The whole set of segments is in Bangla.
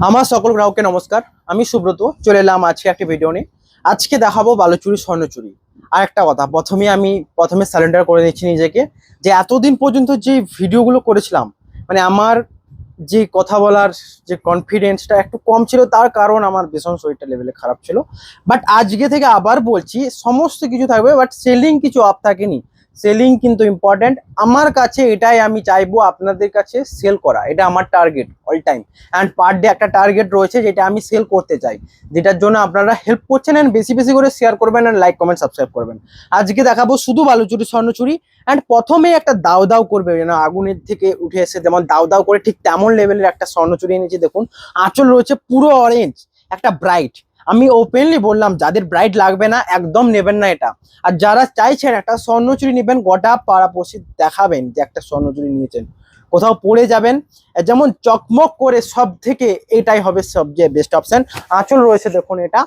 আমার সকল গ্রাহককে নমস্কার। আমি সুব্রত চলে এলাম আজকে একটা ভিডিও নিয়ে। আজকে দেখাবো বালুচুরি স্বর্ণচুরি। আর একটা কথা, প্রথমে সারেন্ডার করে নিচ্ছি নিজেকে, যে এতদিন পর্যন্ত যে ভিডিওগুলো করেছিলাম, মানে আমার যে কথা বলার যে কনফিডেন্সটা একটু কম ছিল, তার কারণ আমার ভীষণ শরীরটা লেভেলে খারাপ ছিল। বাট আজকে থেকে আবার বলছি, সমস্ত কিছু থাকবে, বাট সেলিং কিছু অফ থাকেনি। সেলিং কিন্তু ইম্পর্টেন্ট আমার কাছে। এটাই আমি চাইবো আপনাদের কাছে সেল করা, এটা আমার target all time. And per day একটা টার্গেট রয়েছে যেটা আমি সেল করতে চাই, যেটার জন্য আপনারা হেল্প করছেন। অ্যান্ড বেশি বেশি করে শেয়ার করবেন, অ্যান্ড লাইক কমেন্ট সাবস্ক্রাইব করবেন। আজকে দেখাবো শুধু বালুচুরি স্বর্ণচুরি। অ্যান্ড প্রথমে একটা দাও দাও করবে, যেন আগুনের থেকে উঠে এসে যেমন দাও দাও করে, ঠিক তেমন লেভেলের একটা স্বর্ণচুরি এনেছি। দেখুন, আঁচল রয়েছে পুরো অরেঞ্জ, একটা ব্রাইট। আমি ওপেনলি বললাম, যাদের ব্রাইট লাগবে না একদম নেবেন না এটা। আর যারা চাইছেন একটা স্বর্ণচুরি নেবেন, গোটা পাড়াপড়শি দেখাবেন যে একটা স্বর্ণচুরি নিয়েছেন, কোথাও পড়ে যাবেন যেমন চকমক করে, সব থেকে এটাই হবে সবচেয়ে বেস্ট অপশন। আঁচল রয়েছে দেখুন, এটা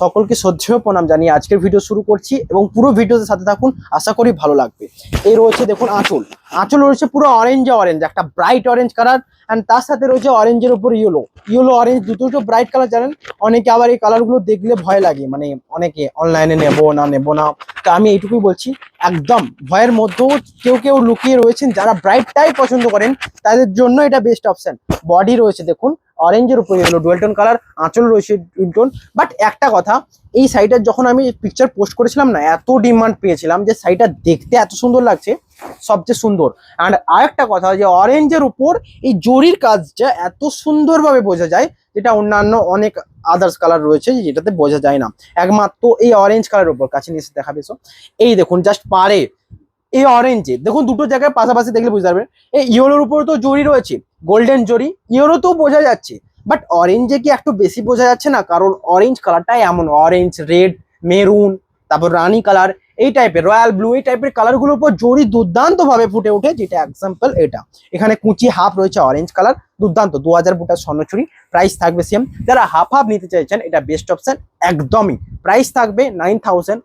সকলকে শ্রদ্ধেয় প্রণাম জানিয়ে আজকের ভিডিও শুরু করছি, এবং পুরো ভিডিওর সাথে থাকুন, আশা করি ভালো লাগবে। এই রয়েছে দেখুন আঁচল। আঁচল রয়েছে পুরো অরেঞ্জ, একটা ব্রাইট অরেঞ্জ কালার। অ্যান্ড তার সাথে রয়েছে অরেঞ্জের উপর ইয়েলো অরেঞ্জ, দুটো ব্রাইট কালার। জানেন, অনেকে আবার এই কালারগুলো দেখলে ভয় লাগে, মানে অনেকে অনলাইনে নেবো না। তো আমি এইটুকুই বলছি, একদম ভয়ের মধ্যেও কেউ লুকিয়ে রয়েছেন যারা ব্রাইটটাই পছন্দ করেন, তাদের জন্য এটা বেস্ট অপশন। বডি রয়েছে দেখুন অরেঞ্জের উপর ডুয়েল টোন কালার, আঁচল রয়েছে ডুয়েল টোন। বাট একটা কথা, এই শাড়িটার যখন আমি পিকচার পোস্ট করেছিলাম না, এত ডিমান্ড পেয়েছিলাম যে শাড়িটা দেখতে এত সুন্দর লাগছে, সবচেয়ে সুন্দর। অ্যান্ড আরেকটা কথা, যে অরেঞ্জের উপর এই জরির কাজটা এত সুন্দরভাবে বোঝা যায়, যেটা অন্যান্য অনেক আদার্স কালার রয়েছে যেটাতে বোঝা যায় না, একমাত্র এই অরেঞ্জ কালার উপর। কাছে নিয়ে এসে দেখাবে। এই দেখুন জাস্ট পারে এই অরেঞ্জে দেখুন, দুটো জায়গায় পাশাপাশি দেখলে বুঝতে পারবেন। এই ইয়েলোর উপর তো জরি রয়েছে, গোল্ডেন জরি, ইয়েলো তো বোঝা যাচ্ছে, বাট অরেঞ্জে কি একটু বেশি বোঝা যাচ্ছে না? কারণ অরেঞ্জ কালারটাই এমন, অরেঞ্জ, রেড, মেরুন, তারপর রানী কালার, এই টাইপের রয়্যাল ব্লু, এই টাইপের কালারগুলোর উপর জরি দুর্দান্ত ভাবে ফুটে ওঠে, যেটা এক্সাম্পল এটা। এখানে কুচি হাফ রয়েছে অরেঞ্জ কালার, দুর্দান্ত। 2000 বুটার স্বর্ণচুরি, প্রাইস থাকবে সেম। যারা হাফ নিতে চাইছেন, এটা বেস্ট অপশন একদমই। প্রাইস থাকবে 9100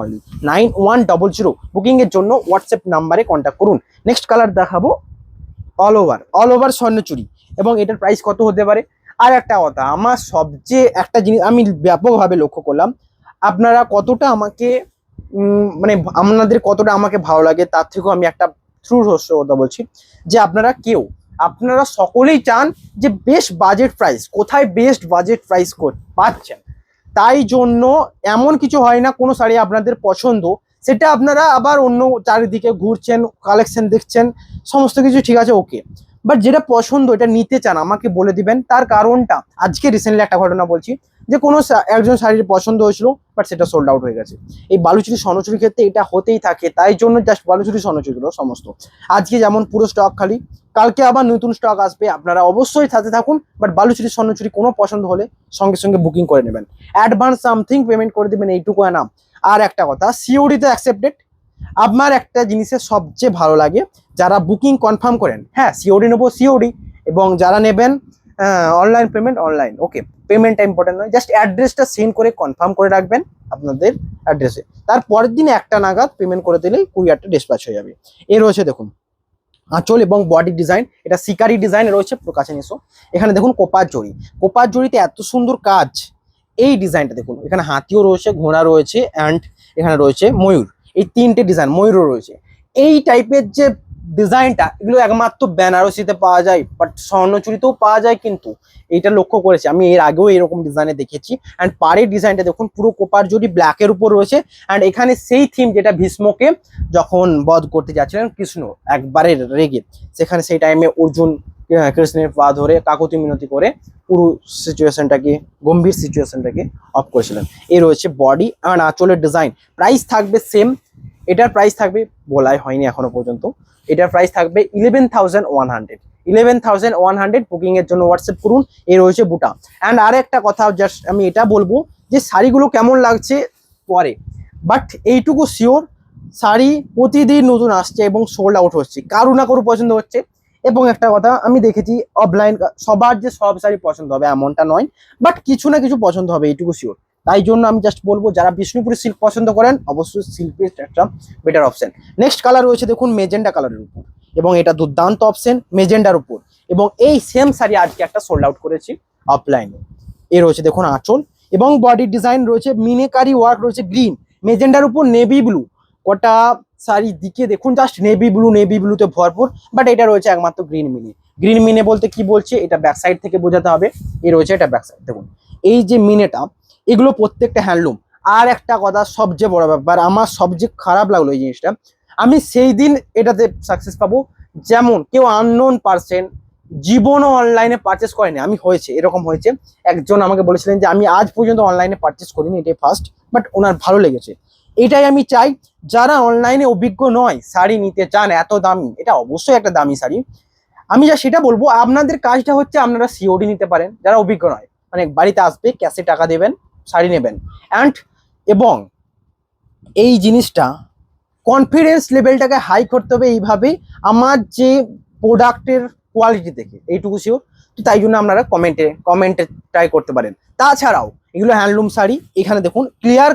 অনলি, 9100। বুকিং এর জন্য হোয়াটসঅ্যাপ নাম্বারে কন্ট্যাক্ট করুন। নেক্সট কালার দেখাবো অল ওভার স্বর্ণচুরি, এবং এটার প্রাইস কত হতে পারে? আর একটা কথা, আমার সবচেয়ে একটা জিনিস আমি ব্যাপকভাবে লক্ষ্য করলাম, আপনারা কতটা আমাকে মানে আপনাদের কতটা আমাকে ভালো লাগে, তার থেকেও আমি একটা ট্রু রহস্য কথা বলছি, যে আপনারা সকলেই চান যে বেস্ট বাজেট প্রাইস, কোথায় বেস্ট বাজেট প্রাইস পাচ্ছেন। তাই জন্য এমন কিছু হয় না কোনো শাড়ি আপনাদের পছন্দ, সেটা আপনারা আবার অন্য চারিদিকে ঘুরছেন, কালেকশন দেখছেন, সমস্ত কিছু ঠিক আছে, ওকে, বাট যেটা পছন্দ এটা নিতে চান, আমাকে বলে দিবেন তার কারণটা। আজকে রিসেন্টলি একটা ঘটনা বলছি, যে কোনো একজন শাড়ির পছন্দ হয়েছিল, বাট সেটা সোল্ড আউট হয়ে গেছে। এই বালুচুরি স্বর্ণচুরির ক্ষেত্রে এটা হতেই থাকে, তাই জন্য জাস্ট বালুচুরি স্বর্ণচুরিগুলো সমস্ত আজকে যেমন পুরো স্টক খালি, কালকে আবার নতুন স্টক আসবে, আপনারা অবশ্যই সাথে থাকুন। বাট বালুচুরি স্বর্ণচুরি কোনো পছন্দ হলে সঙ্গে সঙ্গে বুকিং করে নেবেন, অ্যাডভান্স সামথিং পেমেন্ট করে দেবেন, এইটুকু না। আর একটা কথা, সিওডিতে অ্যাকসেপ্টেড। আপনার একটা জিনিসের সবচেয়ে ভালো লাগে, যারা বুকিং কনফার্ম করেন, হ্যাঁ সিওডি নেবো সিওডি, এবং যারা নেবেন অনলাইন পেমেন্ট অনলাইন, ওকে। পেমেন্টটা ইম্পর্টেন্ট নয়, জাস্ট অ্যাড্রেসটা সেন্ড করে কনফার্ম করে রাখবেন আপনাদের অ্যাড্রেসে, তারপরের দিনে 1টা নাগাদ পেমেন্ট করে দিলেই কুরিয়ারটা ডিসপ্যাচ হয়ে যাবে। এ রয়েছে দেখুন আঁচল এবং বডি ডিজাইন, এটা শিকারি ডিজাইন রয়েছে। পুরো কাছে নিয়েছো, এখানে দেখুন কোপার জড়িতে এত সুন্দর কাজ। এই ডিজাইনটা দেখুন, এখানে হাতিও রয়েছে, ঘোড়া রয়েছে, অ্যান্ড এখানে রয়েছে ময়ূর। এই 3টে ডিজাইন, ময়ূরও রয়েছে। এই টাইপের যে ডিজাইনটা, এগুলো একমাত্র বেনারসিতে পাওয়া যায়, বাট স্বর্ণচুরিতেও পাওয়া যায়। কিন্তু এইটা লক্ষ্য করেছি আমি, এর আগেও এরকম ডিজাইনে দেখেছি। অ্যান্ড পাড়ের ডিজাইনটা দেখুন, পুরো কোপার জড়ি ব্ল্যাকের উপর রয়েছে। অ্যান্ড এখানে সেই থিম, যেটা ভীষ্মকে যখন বধ করতে যাচ্ছিলেন কৃষ্ণ একবারে রেগে, সেখানে সেই টাইমে অর্জুন কৃষ্ণের পা ধরে কাকুতি মিনতি করে পুরো সিচুয়েশনটাকে, গম্ভীর সিচুয়েশনটাকে অফ করেছিলেন। এই রয়েছে বডি অ্যান্ড আঁচলের ডিজাইন। প্রাইস থাকবে সেম, এটার প্রাইস থাকবে বলাই হয়নি এখনো পর্যন্ত, এটার প্রাইস থাকবে 11,100। 11,100 বুকিং এর জন্য হোয়াটসঅ্যাপ করুন। এই রয়েছে বুটা। অ্যান্ড আর একটা কথা, জাস্ট আমি এটা বলবো যে শাড়িগুলো কেমন লাগছে পরে, বাট এইটুকু শিওর, শাড়ি প্রতিদিন নতুন আসছে এবং সোল্ড আউট হচ্ছে, কারু না কারু পছন্দ হচ্ছে। এবং একটা কথা আমি দেখেছি, অফলাইন সবার যে সব শাড়ি পছন্দ হবে এমনটা নয়, বাট কিছু না কিছু পছন্দ হবে, এইটুকু শিওর। তাই জন্য আমি জাস্ট বলবো, যারা বিষ্ণুপুরি সিল্ক পছন্দ করেন, অবশ্যই সিল্কের একটা বেটার অপশন। নেক্সট কালার রয়েছে দেখুন মেজেন্ডা কালারের উপর, এবং এটা দুর্দান্ত অপশন মেজেন্ডার উপর। এবং এই সেম শাড়ি আজকে একটা সোল্ড আউট করেছি অফলাইনে। এ রয়েছে দেখুন আঁচল এবং বডি ডিজাইন রয়েছে মিনেকারি ওয়ার্ক রয়েছে গ্রিন মেজেন্ডার উপর নেভি ব্লু। কটা শাড়ি দিকে দেখুন জাস্ট নেভি ব্লুতে ভরপুর, বাট এটা রয়েছে একমাত্র গ্রিন মিনে। গ্রিন মিনে বলতে কি বলছে এটা ব্যাক সাইড থেকে বোঝাতে হবে। এ রয়েছে এটা ব্যাক সাইড, দেখুন এই যে মিনেটা এগুলো প্রত্যেকটা হ্যান্ডলুম। আর একটা কথা সবচেয়ে বড় ব্যাপার, আমার সবচেয়ে খারাপ লাগলো এই জিনিসটা, আমি সেই দিন এটাতে সাকসেস পাবো যেমন কেউ আননোন পার্সন জীবনও অনলাইনে পারচেস করেনি, আমি হয়েছে এরকম হয়েছে। একজন আমাকে বলেছিলেন যে আমি আজ পর্যন্ত অনলাইনে পারচেস করিনি, এটাই ফার্স্ট, বাট ওনার ভালো লেগেছে। এটাই আমি চাই, যারা অনলাইনে অভিজ্ঞ নয় শাড়ি নিতে চান এত দামি, এটা অবশ্যই একটা দামি শাড়ি, আমি যা সেটা বলবো আপনাদের কাজটা হচ্ছে আপনারা সিওডি নিতে পারেন যারা অভিজ্ঞ নয়, মানে বাড়িতে আসবে ক্যাশে টাকা দেবেন শাড়ি নেবেন। এবং এই জিনিসটা কনফিডেন্স লেভেলটাকে হাই করতে হবে এইভাবে, আমার যে প্রোডাক্টের কোয়ালিটি দেখে এইটুকু শিওর। তো তাই জন্য আপনারা কমেন্টে ট্রাই করতে পারেন। তাছাড়াও এগুলো হ্যান্ডলুম শাড়ি, এখানে দেখুন ক্লিয়ার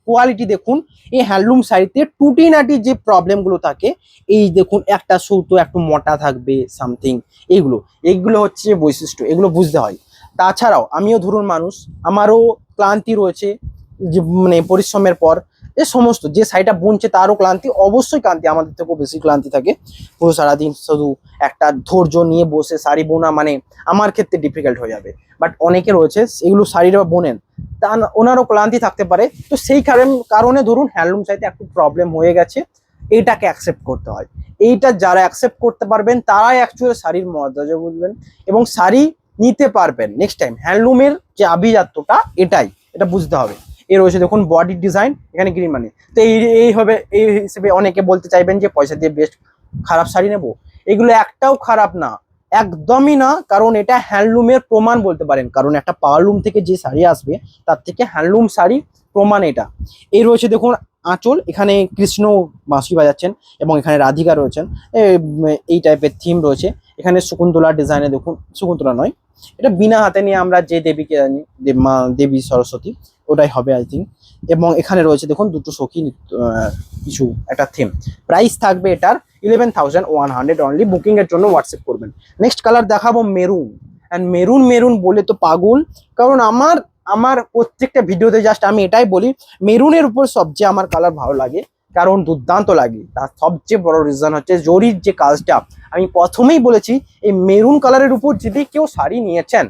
কোয়ালিটি দেখুন। এই হ্যান্ডলুম শাড়িতে টুটিনাটি যে প্রবলেমগুলো থাকে, এই দেখুন একটা সুতো একটু মোটা থাকবে সামথিং, এইগুলো হচ্ছে বৈশিষ্ট্য, এগুলো বুঝতে হয়। তাছাড়াও আমিও ধরুন মানুষ, আমারও ক্লান্তি রয়েছে, যে মানে পরিশ্রমের পর এ সমস্ত যে শাড়িটা বুনছে তারও ক্লান্তি, অবশ্যই ক্লান্তি আমাদের থেকেও বেশি ক্লান্তি থাকে। পুরো সারাদিন শুধু একটা ধৈর্য নিয়ে বসে শাড়ি বোনা মানে আমার ক্ষেত্রে ডিফিকাল্ট হয়ে যাবে, বাট অনেকে রয়েছে এগুলো শাড়িটা বোনেন, তা ওনারও ক্লান্তি থাকতে পারে। তো সেই কারণে ধরুন হ্যান্ডলুম শাড়িতে একটু প্রবলেম হয়ে গেছে, এইটাকে অ্যাকসেপ্ট করতে হয়। এইটা যারা অ্যাকসেপ্ট করতে পারবেন তারাই অ্যাকচুয়ালি শাড়ির মর্যাদা বুঝবেন এবং শাড়ি নিতে পারবেন নেক্সট টাইম। হ্যান্ডলুমের যে আভিজাত্যটা এটা বুঝতে হবে। এ রয়েছে দেখুন বডি ডিজাইন, এখানে গ্রিন মানে, তো এই হিসেবে অনেকে বলতে চাইবেন যে পয়সা দিয়ে বেস্ট খারাপ শাড়ি নেব, এগুলো একটাও খারাপ না, একদমই না। কারণ এটা হ্যান্ডলুমের প্রমাণ বলতে পারেন, কারণ একটা পাওয়ারলুম থেকে যে শাড়ি আসবে তার থেকে হ্যান্ডলুম শাড়ি প্রমাণ এটা। এই রয়েছে দেখুন আঁচল, এখানে কৃষ্ণ বাঁশি বাজাচ্ছেন এবং এখানে রাধিকা রয়েছেন, এই টাইপের থিম রয়েছে। এখানে শকুন্তলা ডিজাইনে দেখুন, শকুন্তলা নয় এটা বিনা হাতে নিয়ে আমরা যে দেবীকে জানি মা দেবী সরস্বতী, ওটাই হবে আই থিঙ্ক। এবং এখানে রয়েছে দেখুন দুটো সখী কিছু একটা থিম। প্রাইস থাকবে এটার 11,100 অনলি, বুকিং এর জন্য হোয়াটসঅ্যাপ করবেন। নেক্সট কালার দেখাবো মেরুন, অ্যান্ড মেরুন বলে তো পাগল, কারণ আমার প্রত্যেকটা ভিডিওতে জাস্ট আমি এটাই বলি মেরুনের উপর সবচেয়ে আমার কালার ভালো লাগে, কারণ দুর্দান্ত লাগে। তার সবচেয়ে বড় রিজন হচ্ছে জরির যে কাজটা, আমি প্রথমেই বলেছি এই মেরুন কালারের উপর যদি কেউ শাড়ি নিয়েছেন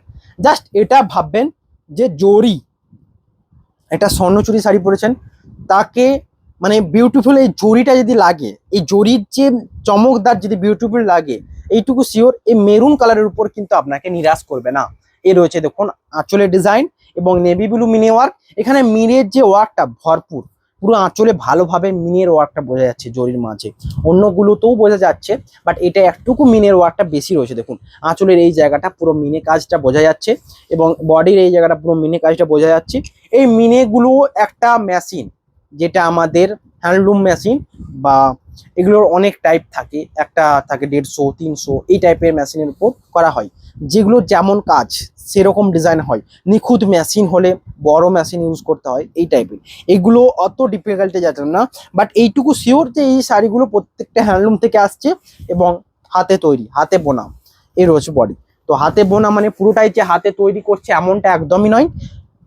জাস্ট এটা ভাববেন যে জরি, একটা স্বর্ণচুরি শাড়ি পরেছেন, তাকে মানে বিউটিফুল এই জরিটা যদি লাগে, এই জরির যে চমকদার যদি বিউটিফুল লাগে, এইটুকু শিওর এই মেরুন কালারের উপর কিন্তু আপনাকে নিরাশ করবে না। এ রয়েছে দেখুন আঁচলের ডিজাইন এবং নেভি ব্লু মিনি ওয়ার্ক, এখানে মিনের যে ওয়ার্কটা ভরপুর, পুরো আঁচলে ভালোভাবে মিনের ওয়ার্কটা বোঝা যাচ্ছে জরির মাঝে, অন্যগুলোতেও বোঝা যাচ্ছে, বাট এটা একটুকু মিনের ওয়ার্কটা বেশি রয়েছে। দেখুন আঁচলের এই জায়গাটা পুরো মিনে কাজটা বোঝা যাচ্ছে এবং বডির এই জায়গাটা পুরো মিনে কাজটা বোঝা যাচ্ছে। এই মিনেগুলো একটা মেশিন, যেটা আমাদের হ্যান্ডলুম মেশিন বা এগুলোর অনেক টাইপ থাকে, একটা থাকে 150 300 এই টাইপের মেশিনের উপর করা হয়, যেগুলো যেমন কাজ সেরকম ডিজাইন হয়। নিখুঁত মেশিন হলে বড় মেশিন ইউজ করতে হয় এই টাইপের, এগুলো অত ডিফিকাল্টে যাচ্ছে না। বাট এইটুকু শিওর যে এই শাড়িগুলো প্রত্যেকটা হ্যান্ডলুম থেকে আসছে এবং হাতে তৈরি, হাতে বোনা। এই রয়েছে বডি, তো হাতে বোনা মানে পুরোটাই যে হাতে তৈরি করছে এমনটা একদমই নয়,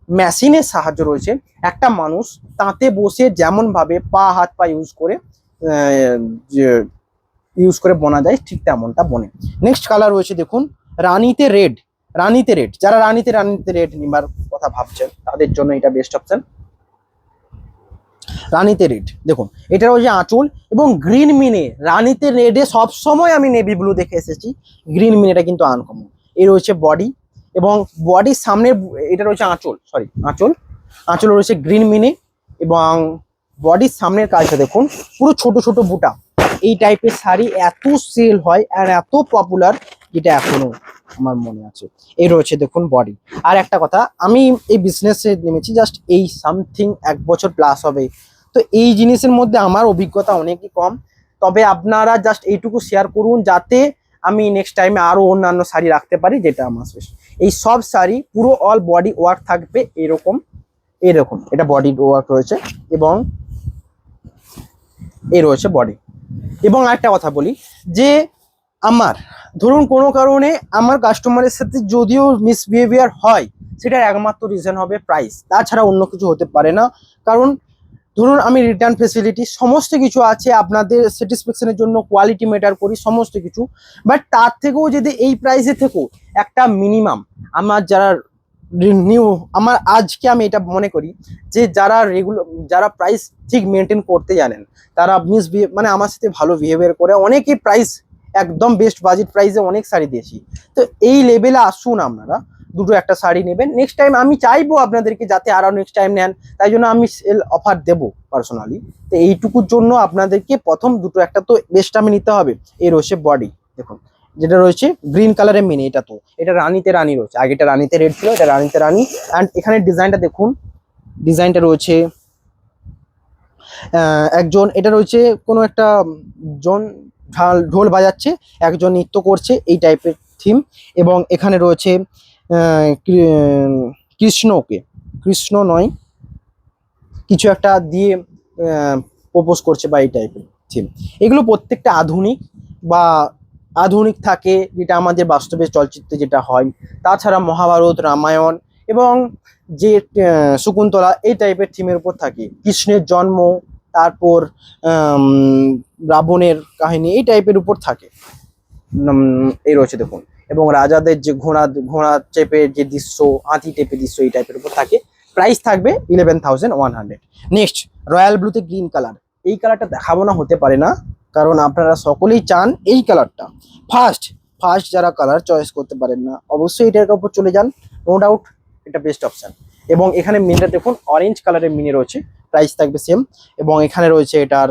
মেশিনের সাহায্য রয়েছে। একটা মানুষ তাঁতে বসে যেমন ভাবে হাত পা ইউজ করে বোনা যায় ঠিক তেমনটা বনে। নেক্সট কালার রয়েছে দেখুন রানীতে রেড, যারা রানীতে রেড নিবার কথা ভাবছেন তাদের জন্য এটা বেস্ট অপশন। রানীতে রেড দেখুন, এটা রয়েছে আঁচল এবং গ্রিন মিনে। রানীতে রেডে সবসময় আমি নেভি ব্লু দেখে এসেছি, গ্রিন মিনেটা কিন্তু আনকমন। এই রয়েছে বডি এবং বডির সামনে এটা রয়েছে আঁচল রয়েছে গ্রিন মিনে এবং বডির সামনের কাজটা দেখুন পুরো ছোট ছোট বুটা। এই টাইপের শাড়ি এত সেল হয় আর এত পপুলার, যেটা এখনো আমার মনে আছে। এই রয়েছে দেখুন বডি। আর একটা কথা, আমি এই বিজনেসে নেমেছি জাস্ট এই সামথিং 1 বছর প্লাস হবে, তো এই জিনিসের মধ্যে আমার অভিজ্ঞতা অনেকই কম। তবে আপনারা জাস্ট এইটুকু শেয়ার করুন যাতে আমি নেক্সট টাইমে আরো অন্যান্য শাড়ি রাখতে পারি, যেটা আমার শেষ। এই সব শাড়ি পুরো অল বডি ওয়ার্ক থাকবে এরকম, এটা বডি ওয়ার্ক রয়েছে এবং এই রয়েছে বডি। এবং আরেকটা কথা বলি যে আমার ধরুন কোনো কারণে আমার কাস্টমারের সাথে যদিও মিসবিহেভিয়ার হয়, সেটার একমাত্র রিজন হবে প্রাইস, তাছাড়া অন্য কিছু হতে পারে না। কারণ ধরুন আমি রিটার্ন ফেসিলিটি সমস্ত কিছু আছে, আপনাদের স্যাটিসফ্যাকশনের জন্য কোয়ালিটি ম্যাটার করি সমস্ত কিছু, বাট তার থেকেও যদি এই প্রাইসে থেকেও একটা মিনিমাম আমার যারা নিউ, আমার আজকে আমি এটা মনে করি যে যারা রেগুলার, যারা প্রাইস ঠিক মেনটেন করতে জানেন, তারা মানে আমার সাথে ভালো বিহেভিয়ার করে, অনেকেই প্রাইস একদম বেস্ট বাজেট প্রাইসে অনেক শাড়ি দিয়েছি। তো এই লেভেলে আসুন, আপনারা দুটো একটা শাড়ি নেবেন, নেক্সট টাইম আমি চাইবো আপনাদেরকে যাতে আরো নেক্সট টাইম নেন, তাই জন্য আমি সেল অফার দেবো পার্সোনালি। তো এইটুকুর জন্য আপনাদেরকে প্রথম দুটো একটা তো বেস্ট আমি নিতে হবে। এই রয়েছে বডি, দেখুন যেটা রয়েছে গ্রিন কালারের মিনি, এটা তো এটা রানীতে রানী রয়েছে, আগেটা রানীতে রেড ছিল, এটা রানীতে রানী। অ্যান্ড এখানে ডিজাইনটা দেখুন, ডিজাইনটা রয়েছে একজন, এটা রয়েছে কোনো একটা জন ঢোল বাজাচ্ছে, একজন নৃত্য করছে, এই টাইপের থিম। এবং এখানে রয়েছে কৃষ্ণকে, কৃষ্ণ নয় কিছু একটা দিয়ে প্রপোজ করছে বা এই টাইপের থিম। এগুলো প্রত্যেকটা আধুনিক বা আধুনিক থাকে, যেটা আমাদের বাস্তবে চলচ্চিত্রে যেটা হয়। তাছাড়া মহাভারত, রামায়ণ এবং যে শকুন্তলা এই টাইপের থিমের উপর থাকে, কৃষ্ণের জন্ম, তারপর রাবণের কাহিনী এই টাইপের উপর থাকে। এই রয়েছে দেখুন, এবং রাজাদের যে ঘোড়া ঘোড়া চেপে যে দৃশ্য, হাতি টেপে দৃশ্য এই টাইপের উপর থাকে। প্রাইস থাকবে 11,100। নেক্সট রয়্যাল ব্লুতে গ্রিন কালার, এই কালারটা দেখাবো না হতে পারে না, কারণ আপনারা সকলেই চান এই কালারটা। ফার্স্ট ফার্স্ট যারা কালার চয়েস করতে পারেন না, অবশ্যই এটার উপর চলে যান, নো ডাউট এটা বেস্ট অপশন। এবং এখানে মিনিটা দেখুন অরেঞ্জ কালারের মিনি রয়েছে, প্রাইস থাকবে সেম। এবং এখানে রয়েছে এটার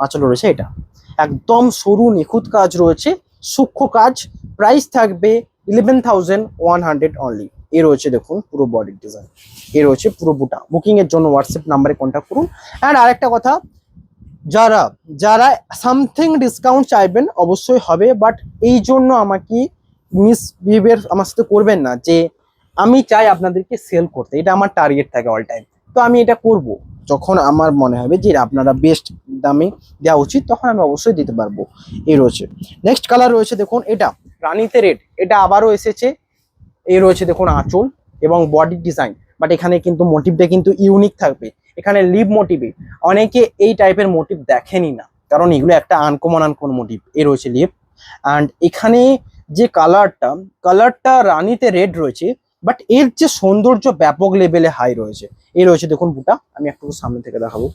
আঁচল রয়েছে, এটা একদম সরু নিখুঁত কাজ রয়েছে, সূক্ষ্ম কাজ। প্রাইস থাকবে 11,100 অনলি। এ রয়েছে দেখুন পুরো বডির ডিজাইন, এ রয়েছে পুরো বুটা। বুকিং এর জন্য হোয়াটসঅ্যাপ নাম্বারে কন্ট্যাক্ট করুন। অ্যান্ড আরেকটা কথা, যারা যারা সামথিং ডিসকাউন্ট চাইবেন অবশ্যই হবে, বাট এই জন্য আমাকে মিসবিহেভিয়ার আমার সাথে করবেন না, যে আমি চাই আপনাদেরকে সেল করতে, এটা আমার টার্গেট থাকে অল টাইম। তো আমি এটা করব যখন আমার মনে হবে যে আপনারা বেস্ট দামে দেওয়া উচিত, তখন আমি অবশ্যই দিতে পারবো। এই রয়েছে নেক্সট কালার রয়েছে দেখুন, এটা রানীতে রেড, এটা আবারও এসেছে। এই রয়েছে দেখুন আঁচল এবং বডির ডিজাইন, বাট এখানে কিন্তু মোটিভটা কিন্তু ইউনিক থাকবে। এখানে লিভ মোটিভে অনেকে এই টাইপের মোটিভ দেখেনি না, কারণ এগুলো একটা আনকমন মোটিভ। এ রয়েছে লিভ। অ্যান্ড এখানে যে কালারটা রানীতে রেড রয়েছে, বাট এর যে সৌন্দর্য ব্যাপক লেভেলে হাই রয়েছে। এই রয়েছে দেখুন বুটা, আমি একটু সামনে থেকে দেখাবো।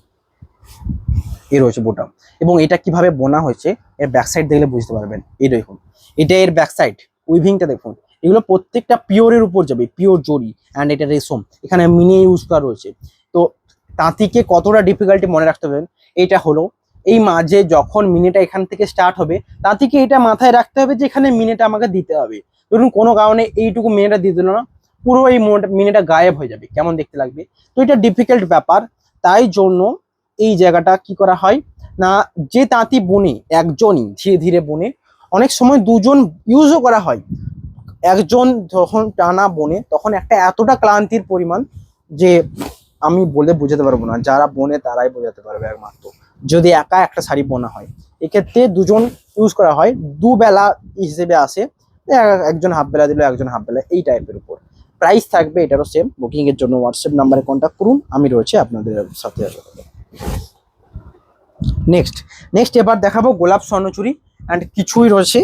এই রয়েছে বুটা, এবং এটা কিভাবে বোনা হয়েছে এর ব্যাক সাইড দেখলে বুঝতে পারবেন। এই দেখুন, এটা এর ব্যাক সাইড, উইভিংটা দেখুন, এগুলো প্রত্যেকটা পিওরের উপর যাবে, পিওর জরি। অ্যান্ড এটা রেশম, এখানে মিনি ইউজ করা রয়েছে। তো তাঁতিকে কতটা ডিফিকাল্টি মনে রাখতে পারবেন, এইটা হলো এই মাঝে যখন মিনিটা এখান থেকে স্টার্ট হবে, তাঁতিকে এটা মাথায় রাখতে হবে যে এখানে মিনিটা আমাকে দিতে হবে। ধরুন কোনো কারণে এইটুকু মিনিটা দিয়ে দিল না, পুরো এই মিনিটা গায়েব হয়ে যাবে, কেমন দেখতে লাগবে। তো এটা ডিফিকাল্ট ব্যাপার, তাই জন্য এই জায়গাটা কি করা হয় না, যে তাঁতি বোনে একজনই ধীরে ধীরে বোনে, অনেক সময় দুজন ইউজও করা হয়। একজন যখন টানা বোনে তখন একটা এতটা ক্লান্তির পরিমাণ যে আমি বলে বোঝাতে পারবো না, যারা বোনে তারাই বোঝাতে পারবে একমাত্র, যদি একা একটা শাড়ি বোনা হয়। এক্ষেত্রে দুজন ইউজ করা হয়, দুবেলা হিসেবে আসে, একজন হাফ বেলা দিল, একজন হাফ বেলা, এই টাইপের উপর। প্রাইস থাকবে এটারও সেম। বুকিং এর জন্য হোয়াটসঅ্যাপ নাম্বারে কন্ট্যাক্ট করুন, আমি রয়েছে আপনাদের সাথে। নেক্সট এবার দেখাবো গোলাপ স্বর্ণচুরি। অ্যান্ড কিছুই রয়েছে,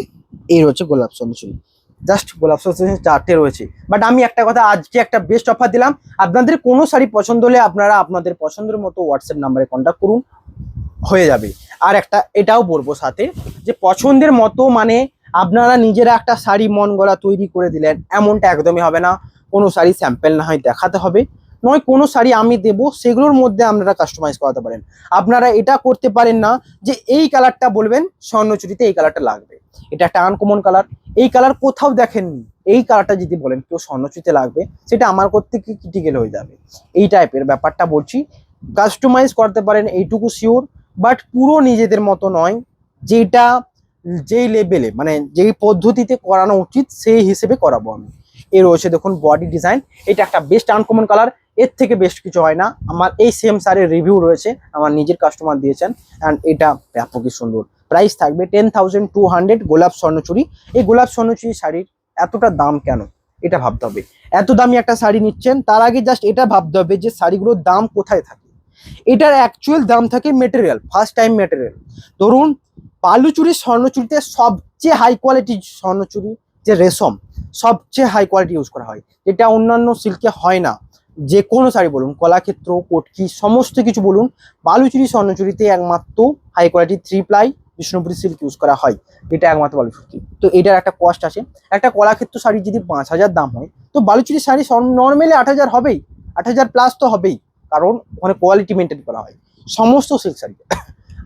এই রয়েছে গোলাপ স্বর্ণচুরি, জাস্ট গোলাপ স্বর্ণচুরি 4টে রয়েছে। বাট আমি একটা কথা, আজকে একটা বেস্ট অফার দিলাম, আপনাদের কোনো শাড়ি পছন্দ হলে আপনারা আপনাদের পছন্দের মতো হোয়াটসঅ্যাপ নাম্বারে কন্ট্যাক্ট করুন, হয়ে যাবে। আর একটা এটাও বলবো সাথে, যে পছন্দের মতো মানে আপনারা নিজেরা একটা শাড়ি মন গড়া তৈরি করে দিলেন, এমনটা একদমই হবে না। কোনো শাড়ি স্যাম্পল না হয় দেখাতে হবে, নয় কোনো শাড়ি আমি দেবো সেগুলোর মধ্যে আপনারা কাস্টমাইজ করাতে পারেন। আপনারা এটা করতে পারেন না যে এই কালারটা বলবেন স্বর্ণচুরিতে এই কালারটা লাগবে, এটা একটা আনকমন কালার, এই কালার কোথাও দেখেননি, এই কালারটা যদি বলেন কেউ স্বর্ণচুরিতে লাগবে, সেটা আমার করতে কি ক্রিটিক্যাল হয়ে যাবে। এই টাইপের ব্যাপারটা বলছি, কাস্টমাইজ করতে পারেন এইটুকু শিওর, বাট পুরো নিজেদের মতো নয়, যেটা যেই লেভেলে মানে যেই পদ্ধতিতে করানো উচিত সেই হিসেবে করাবো আমি। এই রয়েছে দেখুন বডি ডিজাইন, এটা একটা বেস্ট আনকমন কালার, এর থেকে বেস্ট কিছু হয় না। আমার এই সেম শাড়ির রিভিউ রয়েছে, আমার নিজের কাস্টমার দিয়েছেন, অ্যান্ড এটা ব্যাপকই সুন্দর। প্রাইস থাকবে 10,200 গোলাপ স্বর্ণচুরি। এই গোলাপ স্বর্ণচুরি শাড়ির এতটা দাম কেন, এটা ভাবতে হবে। এত দামি একটা শাড়ি নিচ্ছেন, তার আগে জাস্ট এটা ভাবতে হবে যে শাড়িগুলোর দাম কোথায় থাকে। এটার অ্যাকচুয়াল দাম থাকে মেটেরিয়াল, ফার্স্ট টাইম মেটেরিয়াল। ধরুন বালুচুরি স্বর্ণচুরিতে সবচেয়ে হাই কোয়ালিটি স্বর্ণচুরি যে রেশম, সবচেয়ে হাই কোয়ালিটি ইউজ করা হয়, যেটা অন্যান্য সিল্কে হয় না। যে কোনো শাড়ি বলুন, কলাক্ষেত্র, কটকি, সমস্ত কিছু বলুন, বালুচুরি স্বর্ণচুরিতে একমাত্র high quality 3 ply Bishnupuri silk use করা হয়, এটা একমাত্র বালুচুরি। তো এটার একটা কস্ট আছে। একটা কলাক্ষেত্র শাড়ি যদি 5,000 দাম হয়, তো বালুচুরি শাড়ি নর্মালি 8,000 হবেই, 8,000 প্লাস তো হবেই, কারণ ওখানে কোয়ালিটি মেনটেন করা হয় সমস্ত সিল্ক শাড়ি।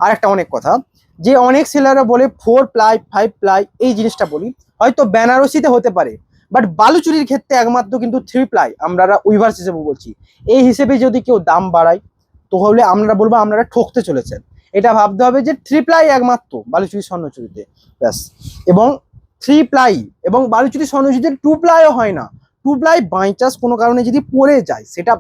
আর একটা অনেক কথা, যে অনেক সেলাররা বলে 4 প্লাই 5 প্লাই, এই জিনিসটা বলি হয়তো বেনারসিতে হতে পারে, বাট বালুচুরির ক্ষেত্রে একমাত্র কিন্তু 3 প্লাই, আমরা উইভার্স হিসেবে বলছি। এই হিসেবে যদি কেউ দাম বাড়ায়, তাহলে আমরা বলবো আপনারা ঠকতে চলেছেন। এটা ভাবতে হবে যে 3 প্লাই একমাত্র বালুচুরি স্বর্ণচুরিতে, ব্যাস। এবং 3 প্লাই এবং বালুচুরি স্বর্ণচুরিতে 2 প্লাইও হয় না। 2 প্লাই বাই চান্স কোনো কারণে যদি পড়ে যায়, সেটা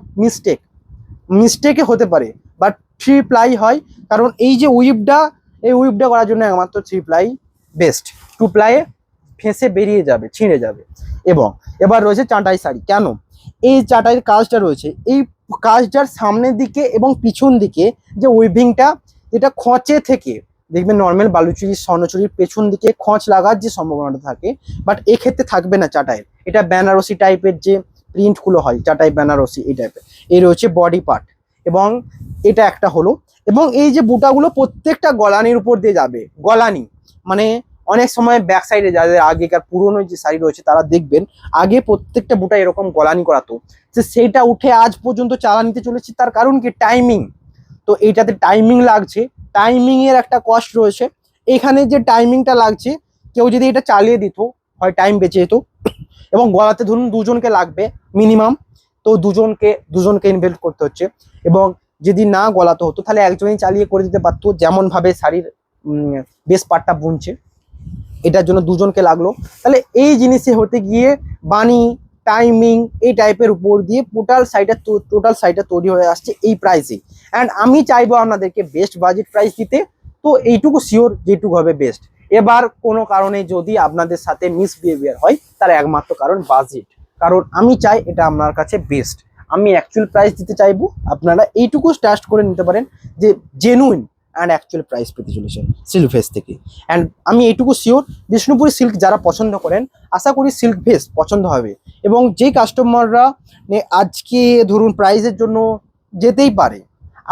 মিস্টেকে হতে পারে, বাট 3 প্লাই হয়। কারণ এই যে উইপটা করার জন্য একমাত্র 3 প্লাই বেস্ট। 2 প্লাইয়ে ফেঁসে বেরিয়ে যাবে, ছিঁড়ে যাবে। এবং এবার রয়েছে চাটাই শাড়ি। কেন এই চাটাইয়ের কাজটা রয়েছে, এই কাজটার সামনের দিকে এবং পিছন দিকে যে উইভিংটা, যেটা খোঁচে থেকে দেখবেন নর্মাল বালুচুরি স্বর্ণচুরির পেছন দিকে খোঁচ লাগার যে সম্ভাবনাটা থাকে, বাট এক্ষেত্রে থাকবে না চাটাইয়ের। এটা বেনারসি টাইপের যে প্রিন্টগুলো হয়, চাটাই বেনারসি এই টাইপের। এই রয়েছে বডি পার্ট, এবং এটা একটা হলো। এবং এই যে বুটাগুলো প্রত্যেকটা গলানির উপর দিয়ে যাবে। গলানি মানে অনেক সময় ব্যাক সাইডে যাদের আগেকার পুরনো যে শাড়ি রয়েছে, তারা দেখবেন আগে প্রত্যেকটা বুটা এরকম গলানি করাতো, যে সেইটা উঠে আজ পর্যন্ত চালানিতে চলেছে। তার কারণ কি, টাইমিং। তো এইটাতে টাইমিং লাগছে, টাইমিং এর একটা কস্ট রয়েছে। এখানে যে টাইমিংটা লাগছে, কেউ যদি এটা চালিয়ে দিত, হয় টাইম বেঁচে যেত। এবং গলাতে ধরুন দুজনকে লাগবে মিনিমাম, তো দুজনকে ইনভেস্ট করতে হচ্ছে। এবং যদি না গলাতে হতো, তাহলে একজনই চালিয়ে করে দিতে পারতো, যেমন ভাবে শাড়ির বেশ পাটটা বুনছে, এটার জন্য দুজনকে লাগলো। তাহলে এই জিনিসে হতে গিয়ে বানি, টাইমিং, এই টাইপের উপর দিয়ে টোটাল শাড়িটা তৈরি হয়ে আসছে এই প্রাইসে। অ্যান্ড আমি চাইবো আপনাদেরকে বেস্ট বাজেট প্রাইস দিতে। তো এইটুকু শিওর যেটুকু হবে বেস্ট। এবার কোনো কারণে যদি আপনাদের সাথে মিসবিহেভিয়ার হয়, তার একমাত্র কারণ বাজেট। কারণ আমি চাই এটা আপনার কাছে বেস্ট, আমি অ্যাকচুয়াল প্রাইস দিতে চাইবো। আপনারা এইটুকু ট্রাস্ট করে নিতে পারেন যে জেনুইন অ্যান্ড অ্যাকচুয়াল প্রাইস পেতে চলেছেন সিল্ক ভেস থেকে। অ্যান্ড আমি এইটুকু শিওর, বিষ্ণুপুরি সিল্ক যারা পছন্দ করেন, আশা করি সিল্ক ভেস পছন্দ হবে। এবং যেই কাস্টমাররা আজকে ধরুন প্রাইসের জন্য যেতেই পারে,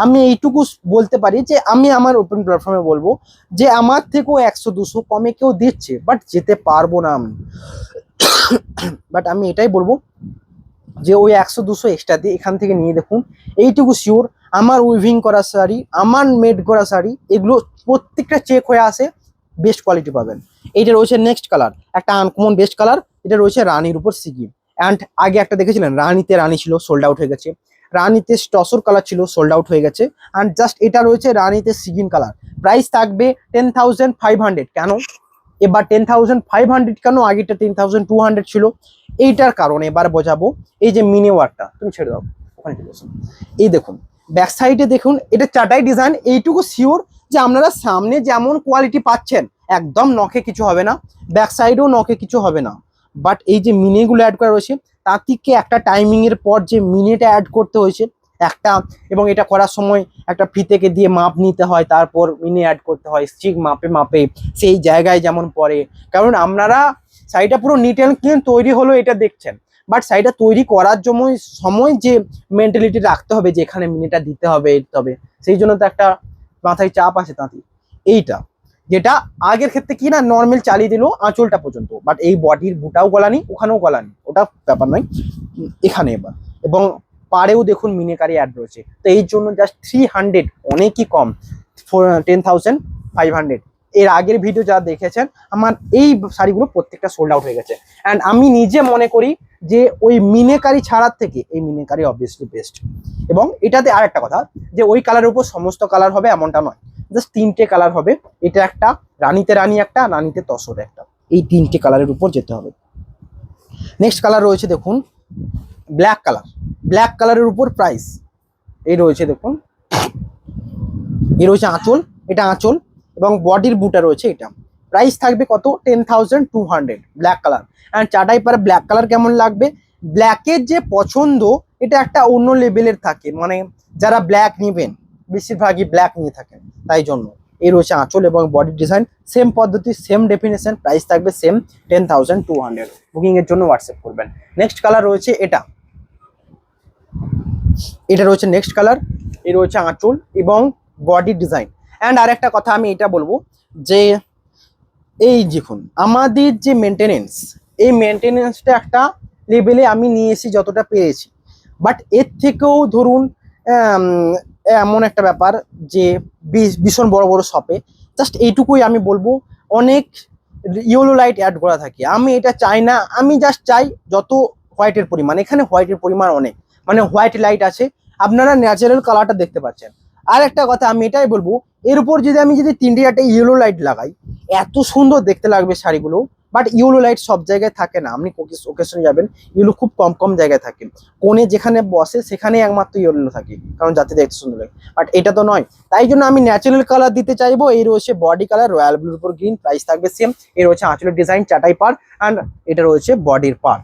আমি এইটুকু বলতে পারি যে আমি আমার ওপেন প্ল্যাটফর্মে বলবো যে আমার থেকেও 100-200 কমে কেউ দিচ্ছে, বাট যেতে পারবো না আমি। বাট আমি এটাই বলবো যে ওই 100-200 এক্সট্রা দিয়ে এখান থেকে নিয়ে দেখুন। এইটুকু শিওর, আমার উইভিং করা শাড়ি, আমার মেড করা শাড়ি, এগুলো প্রত্যেকটা চেক হয়ে আসে, বেস্ট কোয়ালিটি পাবেন। এইটা রয়েছে নেক্সট কালার, একটা আনকমন বেস্ট কালার। এটা রয়েছে রানীর উপর সিগিন। অ্যান্ড আগে একটা দেখেছিলেন রানী ছিল, সোল্ড আউট হয়ে গেছে। রানীতে স্টসর কালার ছিল, সোল্ড আউট হয়ে গেছে। অ্যান্ড জাস্ট এটা রয়েছে রানীতে সিগিন কালার। প্রাইস থাকবে 10,500। কেন এবার 10,500 কেন, আগেটা 10,200 ছিল? এইটার কারণে এবার বোঝাবো। এই যে মিনি ওয়ার্কটা, তুমি ছেড়ে দাও, ওখানে চলে আসো। এই দেখুন ব্যাক সাইডে দেখুন, এটা চাটাই ডিজাইন। এইটুকু শিওর যে আপনারা সামনে যেমন কোয়ালিটি পাচ্ছেন, একদম নখে কিছু হবে না, ব্যাক সাইডেও নখে কিছু হবে না। বাট এই যে মিনিগুলো অ্যাড করা রয়েছে, তার থেকে একটা টাইমিং এর পর যে মিনিটা অ্যাড করতে হয়েছে একটা, এবং এটা করার সময় একটা ফিতেকে দিয়ে মাপ নিতে হয়, তারপর মিনি অ্যাড করতে হয় ঠিক মাপে সেই জায়গায় যেমন পড়ে। কারণ আপনারা শাড়িটা পুরো নিট অ্যান্ড ক্লিন তৈরি হলো এটা দেখছেন, বাট শাড়িটা তৈরি করার সময় যে মেন্টালিটি রাখতে হবে যে এখানে মিনিটা দিতে হবে, সেই জন্য তো একটা মাথায় চাপ আছে তাঁতি। এইটা যেটা আগের ক্ষেত্রে কি না, নর্মাল চালিয়ে দিল আঁচলটা পর্যন্ত, বাট এই বডির বুটাও গলানি, ওখানেও গলানি, ওটা ব্যাপার নয় এখানে। এবার এবং পাড়েও দেখুন মিনেকারি অ্যাড রয়েছে। তো এই জন্য জাস্ট 300, অনেকই কম, 10,500। এর আগের ভিডিও যারা দেখেছেন, আমার এই শাড়িগুলো প্রত্যেকটা সোল্ড আউট হয়ে গেছে। অ্যান্ড আমি নিজে মনে করি যে ওই মিনেকারি ছাড়ার থেকে এই মিনেকারি অবভিয়াসলি বেস্ট। এবং এটাতে আর একটা কথা, যে ওই কালারের উপর সমস্ত কালার হবে এমনটা নয়, জাস্ট 3টে কালার হবে। এটা একটা, রানীতে রানী একটা, রানীতে তসর একটা, এই 3টে কালারের উপর যেতে হবে। নেক্সট কালার রয়েছে দেখুন ব্ল্যাক কালার, ব্ল্যাক কালারের উপর প্রাইস এই রয়েছে দেখুন, এই রয়েছে আঁচল, এটা আঁচল এবং বডির বুটা রয়েছে এটা। প্রাইস থাকবে কত 10,200 ব্ল্যাক কালার। অ্যান্ড চাটাই পারে ব্ল্যাক কালার কেমন লাগবে, ব্ল্যাকের যে পছন্দ এটা একটা অন্য লেভেলের থাকে, মানে যারা ব্ল্যাক নেবেন বেশিরভাগই ব্ল্যাক নিয়ে থাকেন, তাই জন্য এই রয়েছে আঁচল এবং বডির ডিজাইন সেম পদ্ধতি সেম ডেফিনেশন, প্রাইস থাকবে সেম 10,200। বুকিং এর জন্য হোয়াটসঅ্যাপ করবেন। নেক্সট কালার রয়েছে এটা, এটা রয়েছে নেক্সট কালার, এই রয়েছে আঁচল এবং বডি ডিজাইন। অ্যান্ড আরেকটা কথা আমি এটা বলবো যে এই দেখুন আমাদের যে মেনটেনেন্স, এই মেনটেনেন্সটা একটা লেভেলে আমি নিয়ে এসেছি যতটা পেরেছি, বাট এর থেকেও ধরুন এমন একটা ব্যাপার যে ভীষণ বড় বড় শপে জাস্ট এইটুকুই আমি বলবো, অনেক ইয়েলো লাইট অ্যাড করা থাকে, আমি এটা চাই না। আমি জাস্ট চাই যত হোয়াইটের পরিমাণ, এখানে হোয়াইটের পরিমাণ অনেক, মানে হোয়াইট লাইট আছে, আপনারা ন্যাচারাল কালারটা দেখতে পাচ্ছেন। আর একটা কথা আমি এটাই বলবো, এর উপর যদি আমি 3-4টে ইয়েলো লাইট লাগাই এত সুন্দর দেখতে লাগবে শাড়িগুলো, বাট ইয়েলো লাইট সব জায়গায় থাকে না, আপনি ওকেশনে যাবেন ইয়েলো খুব কম কম জায়গায় থাকে, কোণে যেখানে বসে সেখানে একমাত্র ইয়েলো থাকে, কারণ যাতে দেখতে সুন্দর লাগে, বাট এটা তো নয়। তাই জন্য আমি ন্যাচারাল কালার দিতে চাইবো। এই রয়েছে বডি কালার রয়্যাল ব্লুর উপর গ্রিন, প্রাইস থাকবে সেম। এই রয়েছে আঁচলের ডিজাইন চাটাই পার, অ্যান্ড এটা রয়েছে বডির পার।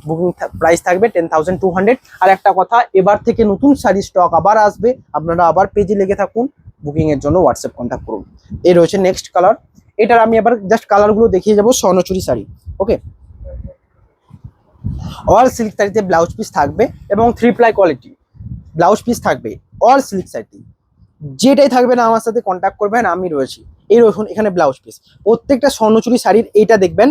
বুকিং প্রাইস থাকবে 10,200। আর একটা কথা, এবার থেকে নতুন শাড়ি স্টক আবার আসবে, আপনারা আবার পেজে লেগে থাকুন, বুকিং এর জন্য হোয়াটসঅ্যাপ কন্ট্যাক্ট করুন। এই রয়েছে নেক্সট কালার, এটার আমি আবার জাস্ট কালারগুলো দেখিয়ে যাবো। স্বর্ণচুরি শাড়ি, ওকে, অল সিল্ক শাড়িতে ব্লাউজ পিস থাকবে এবং 3 প্লাই কোয়ালিটি ব্লাউজ পিস থাকবে, অল সিল্ক শাড়িতে যেটাই থাকবে না আমার সাথে কন্ট্যাক্ট করবেন, আমি রয়েছি। এই রসুন এখানে ব্লাউজ পিস, প্রত্যেকটা স্বর্ণচুরি শাড়ির এইটা দেখবেন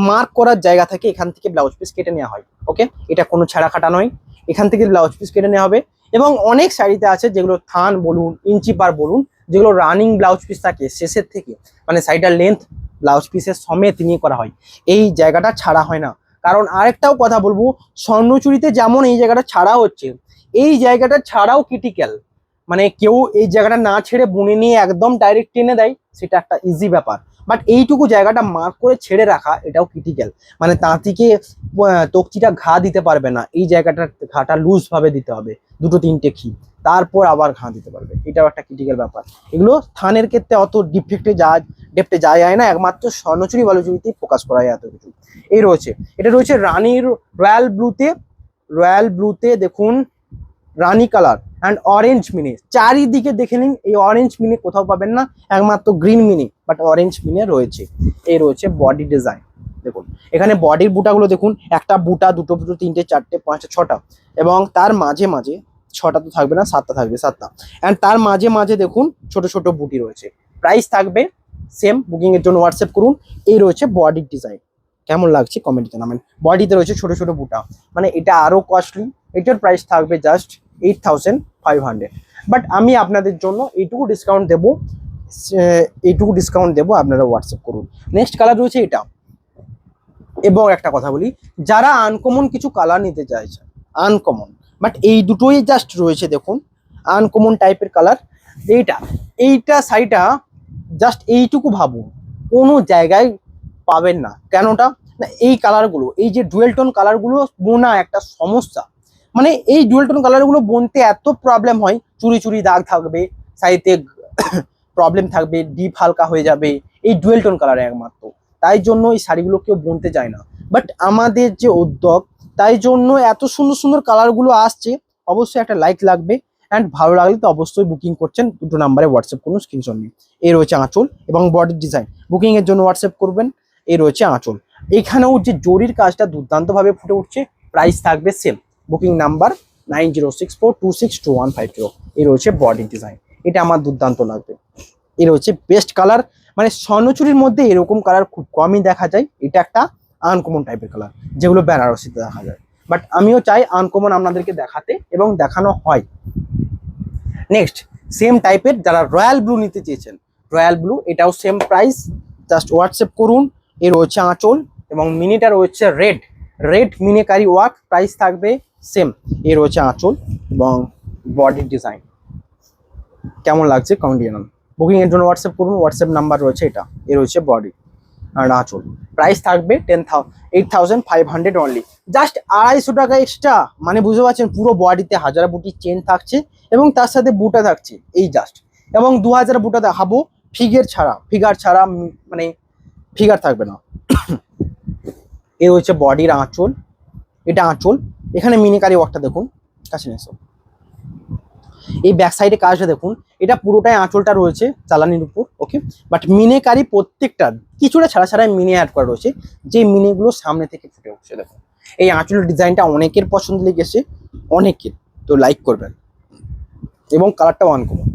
মার্ক করার জায়গা থেকে, এখান থেকে ব্লাউজ পিস কেটে নেওয়া হয়, ওকে, এটা কোনো ছাড়া খাটা নয়, এখান থেকে ব্লাউজ পিস কেটে নেওয়া হবে। এবং অনেক শাড়িতে আছে যেগুলো থান বলুন ইঞ্চি পার বলুন, যেগুলো রানিং ব্লাউজ পিস থাকে শেষের থেকে, মানে শাড়িটার লেন্থ ব্লাউজ পিসের সমেত নিয়ে করা হয়, এই জায়গাটা ছাড়া হয় না। কারণ আরেকটাও কথা বলবো, স্বর্ণচুরিতে যেমন এই জায়গাটা ছাড়া হচ্ছে, এই জায়গাটা ছাড়াও ক্রিটিক্যাল, মানে কেউ এই জায়গাটা না ছেড়ে বুনে নিয়ে একদম ডাইরেক্ট টেনে দেয়, সেটা একটা ইজি ব্যাপার, বাট এইটুকু জায়গাটা মার্ক করে ছেড়ে রাখা এটাও ক্রিটিক্যাল, মানে তাঁতিকে তকচিটা ঘা দিতে পারবে না, এই জায়গাটার ঘাটা লুজ ভাবে দিতে হবে, 2-3টে খি, তারপর আবার ঘা দিতে পারবে, এটাও একটা ক্রিটিক্যাল ব্যাপার। এগুলো থানের ক্ষেত্রে অত ডেপথে যাওয়া যায় না, একমাত্র স্বর্ণচুরি বালুচুরিতেই ফোকাস করা যায় এত কিছু। এই রয়েছে, এটা রয়েছে রানীর রয়্যাল ব্লুতে দেখুন রানী কালার অ্যান্ড অরেঞ্জ মিনি, চারিদিকে দেখে নিন, এই অরেঞ্জ মিনি কোথাও পাবেন না, একমাত্র green mini, but orange mini রয়েছে। এই রয়েছে বডি ডিজাইন, দেখুন এখানে বডির বুটাগুলো দেখুন, একটা বুটা, দুটো বুটো, 3টে, 4টে, 5টে, 6টা, এবং তার মাঝে মাঝে 6টা তো থাকবে না, 7টা থাকবে, 7টা, অ্যান্ড তার মাঝে মাঝে দেখুন ছোট ছোট বুটি রয়েছে। প্রাইস থাকবে সেম, বুকিং এর জন্য হোয়াটসঅ্যাপ করুন। এই রয়েছে বডির ডিজাইন, কেমন লাগছে কমেন্টে জানাবেন। বডিতে রয়েছে ছোট ছোট বুটা, মানে এটা আরো কস্টলি, এটার প্রাইস থাকবে জাস্ট 8,500, বাট আমি আপনাদের জন্য এইটুকু ডিসকাউন্ট দেবো, আপনারা হোয়াটসঅ্যাপ করুন। নেক্সট কালার রয়েছে এটা, এবং একটা কথা বলি, যারা আনকমন কিছু কালার নিতে চাইছে, আনকমন, বাট এই দুটোই জাস্ট রয়েছে দেখুন, আনকমন টাইপের কালার, এইটা শাড়িটা জাস্ট এইটুকু ভাবুন, কোনো জায়গায় পাবেন না, কেনটা না, এই কালারগুলো, এই যে ডুয়েল টোন কালারগুলো বোনা একটা সমস্যা, মানে এই ডুয়েল টোন কালারগুলো বুনতে এত প্রবলেম হয়, চুরি চুরি দাগ থাকবে শাড়িতে, প্রবলেম থাকবে, ডিপ হালকা হয়ে যাবে এই ডুয়েল টোন কালারে একমাত্র, তাই জন্য এই শাড়িগুলো কেউ বুনতে চায় না, বাট আমাদের যে উদ্যোগ, তাই জন্য এত সুন্দর সুন্দর কালারগুলো আসছে। অবশ্যই একটা লাইক লাগবে, অ্যান্ড ভালো লাগলে তো অবশ্যই বুকিং করছেন, দুটো নাম্বারে হোয়াটসঅ্যাপ করুন স্ক্রিনশট নিয়ে। এই রয়েছে আঁচল এবং বডির ডিজাইন, বুকিং এর জন্য হোয়াটসঅ্যাপ করবেন। এই রয়েছে আঁচল, এখানেও যে জরির কাজটা দুর্দান্তভাবে ফুটে উঠছে, প্রাইস থাকবে সেম, বুকিং নাম্বার 9064262150। এই রয়েছে বডি ডিজাইন, এটা আমার দুর্দান্ত লাগবে। এই রয়েছে বেস্ট কালার, মানে স্বর্ণচুরির মধ্যে এরকম কালার খুব কমই দেখা যায়, এটা একটা আনকমন টাইপের কালার, যেগুলো বেনারসিতে দেখা যায়, বাট আমিও চাই আনকমন আপনাদেরকে দেখাতে, এবং দেখানো হয়। নেক্সট সেম টাইপের যারা রয়্যাল ব্লু নিতে চেয়েছেন, রয়্যাল ব্লু, এটাও সেম প্রাইস, জাস্ট হোয়াটসঅ্যাপ করুন। এর রয়েছে আঁচল এবং মিনিটা রয়েছে রেড মিনিকারি ওয়ার্ক, প্রাইস থাকবে সেম। এর রয়েছে আঁচল এবং বডির ডিজাইন, কেমন লাগছে কমেন্ট জানান। বুকিং এর জন্য হোয়াটসঅ্যাপ করুন, হোয়াটসঅ্যাপ নাম্বার রয়েছে এটা। এর রয়েছে বডি, আর আঁচল। প্রাইস থাকবে 8,500 অনলি। জাস্ট 250 টাকা এক্সট্রা, মানে বুঝতে পারছেন পুরো বডিতে 1000 বুটির চেন থাকছে এবং তার সাথে বুটা থাকছে এই জাস্ট। এবং 2000 বুটা দেখাবো ফিগার ছাড়া, মানে ফিগার থাকবে না। এই হচ্ছে বডির আঁচল, এটা আঁচল। এখানে মিনিকারি ওয়ার্কটা দেখুন, কাছে এসো। এই ব্যাক সাইডে কাজটা দেখুন, এটা পুরোটাই আঁচলটা রয়েছে চালানির উপর, ওকে। বাট মিনেকারি প্রত্যেকটা কিছুটা ছাড়া ছাড়াই মিনে অ্যাড করা রয়েছে, যে মিনেগুলো সামনে থেকে ফুটে উঠছে। দেখুন এই আঁচলের ডিজাইনটা অনেকের পছন্দ লেগেছে, অনেকের, তো লাইক করবেন। এবং কালারটা আনকমন,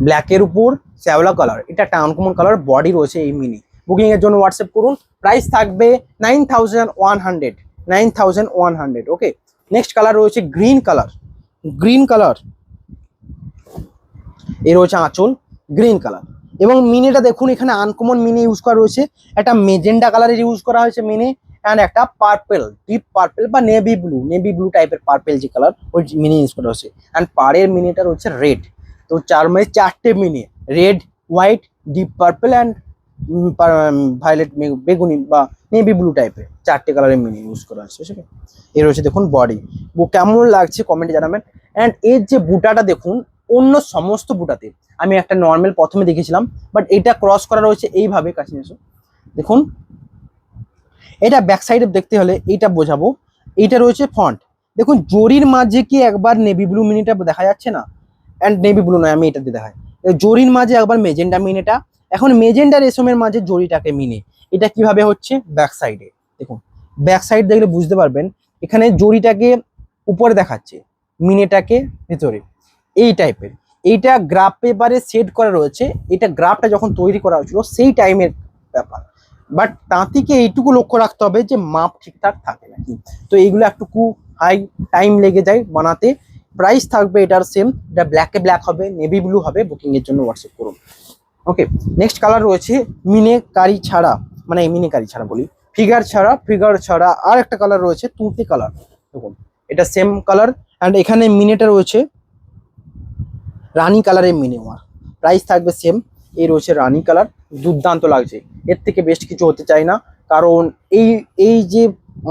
ব্ল্যাকের উপর শ্যাওলা কালার, এটা একটা আনকমন কালার, বডি রয়েছে এই মিনি। বুকিং এর জন্য হোয়াটসঅ্যাপ করুন। প্রাইস থাকবে 9,100, ওকে। নেক্সট কালার রয়েছে গ্রিন কালার, এর রয়েছে আঁচল গ্রিন কালার। এবং মিনিটা দেখুন, এখানে আনকমন মিনি ইউজ করা রয়েছে, একটা মেজেন্ডা কালারের ইউজ করা হয়েছে মিনি, অ্যান্ড একটা পার্পেল, ডিপ পার্পেল বা নেভি ব্লু টাইপের পার্পেল যে কালার, ওই মিনি ইউজ করা হয়েছে। অ্যান্ড পাড়ের মিনিটা রয়েছে রেড। তো চারটে মিনি, red, white, deep purple and violet, বেগুনি বা নেভি ব্লু টাইপের চারটে কালারের মিনি ইউজ করা হয়েছে, ঠিক আছে। এর হচ্ছে দেখুন বডি, কেমন লাগছে কমেন্টে জানাবেন। অ্যান্ড এর যে বুটাটা দেখুন, অন্য সমস্ত বুটাতে আমি একটা নর্মাল প্রথমে দেখেছিলাম, বাট এটা ক্রস করা রয়েছে এইভাবে, কাছে এসো দেখুন। এটা ব্যাক সাইডে দেখতে হলে এইটা বোঝাবো, এইটা রয়েছে ফন্ট। দেখুন জরির মাঝে কি একবার নেভি ব্লু মিনিটা দেখা যাচ্ছে না, অ্যান্ড নেভি ব্লু নয়, আমি এটা দিয়ে দেখাই। জরির মাঝে একবার মেজেন্ডা মিনিটা, এখন মেজেন্ডা রেশমের মাঝে জরিটাকে মিনে, এটা কিভাবে হচ্ছে ব্যাক সাইডে দেখুন। ব্যাক সাইড দেখলে বুঝতে পারবেন, এখানে জরিটাকে উপরে দেখাচ্ছে, মিনেটাকে ভেতরে, এই টাইপের। এইটা গ্রাফ পেপারে সেট করা রয়েছে, এটা গ্রাফটা যখন তৈরি করা হয়েছিল সেই টাইমের ব্যাপার। বাট তাঁতিকে এইটুকু লক্ষ্য রাখতে হবে যে মাপ ঠিকঠাক থাকে নাকি, তো এইগুলো একটুকু হাই টাইম লেগে যায় বানাতে। প্রাইস থাকবে এটার সেম, এটা ব্ল্যাক হবে, নেভি ব্লু হবে। বুকিং এর জন্য হোয়াটসঅ্যাপ করুন, ওকে। নেক্সট কালার রয়েছে মিনেকারি ছাড়া, মানে মিনেকারি ছাড়া বলি, ফিগার ছাড়া আর একটা কালার রয়েছে তুঁতে কালার। দেখুন এটা সেম কালার, অ্যান্ড এখানে মিনেটা রয়েছে রানী কালারের মিনি ওয়ার। প্রাইস থাকবে সেম, এই রয়েছে রানী কালার, দুর্দান্ত লাগছে, এর থেকে বেস্ট কিছু হতে চাই না, কারণ এই যে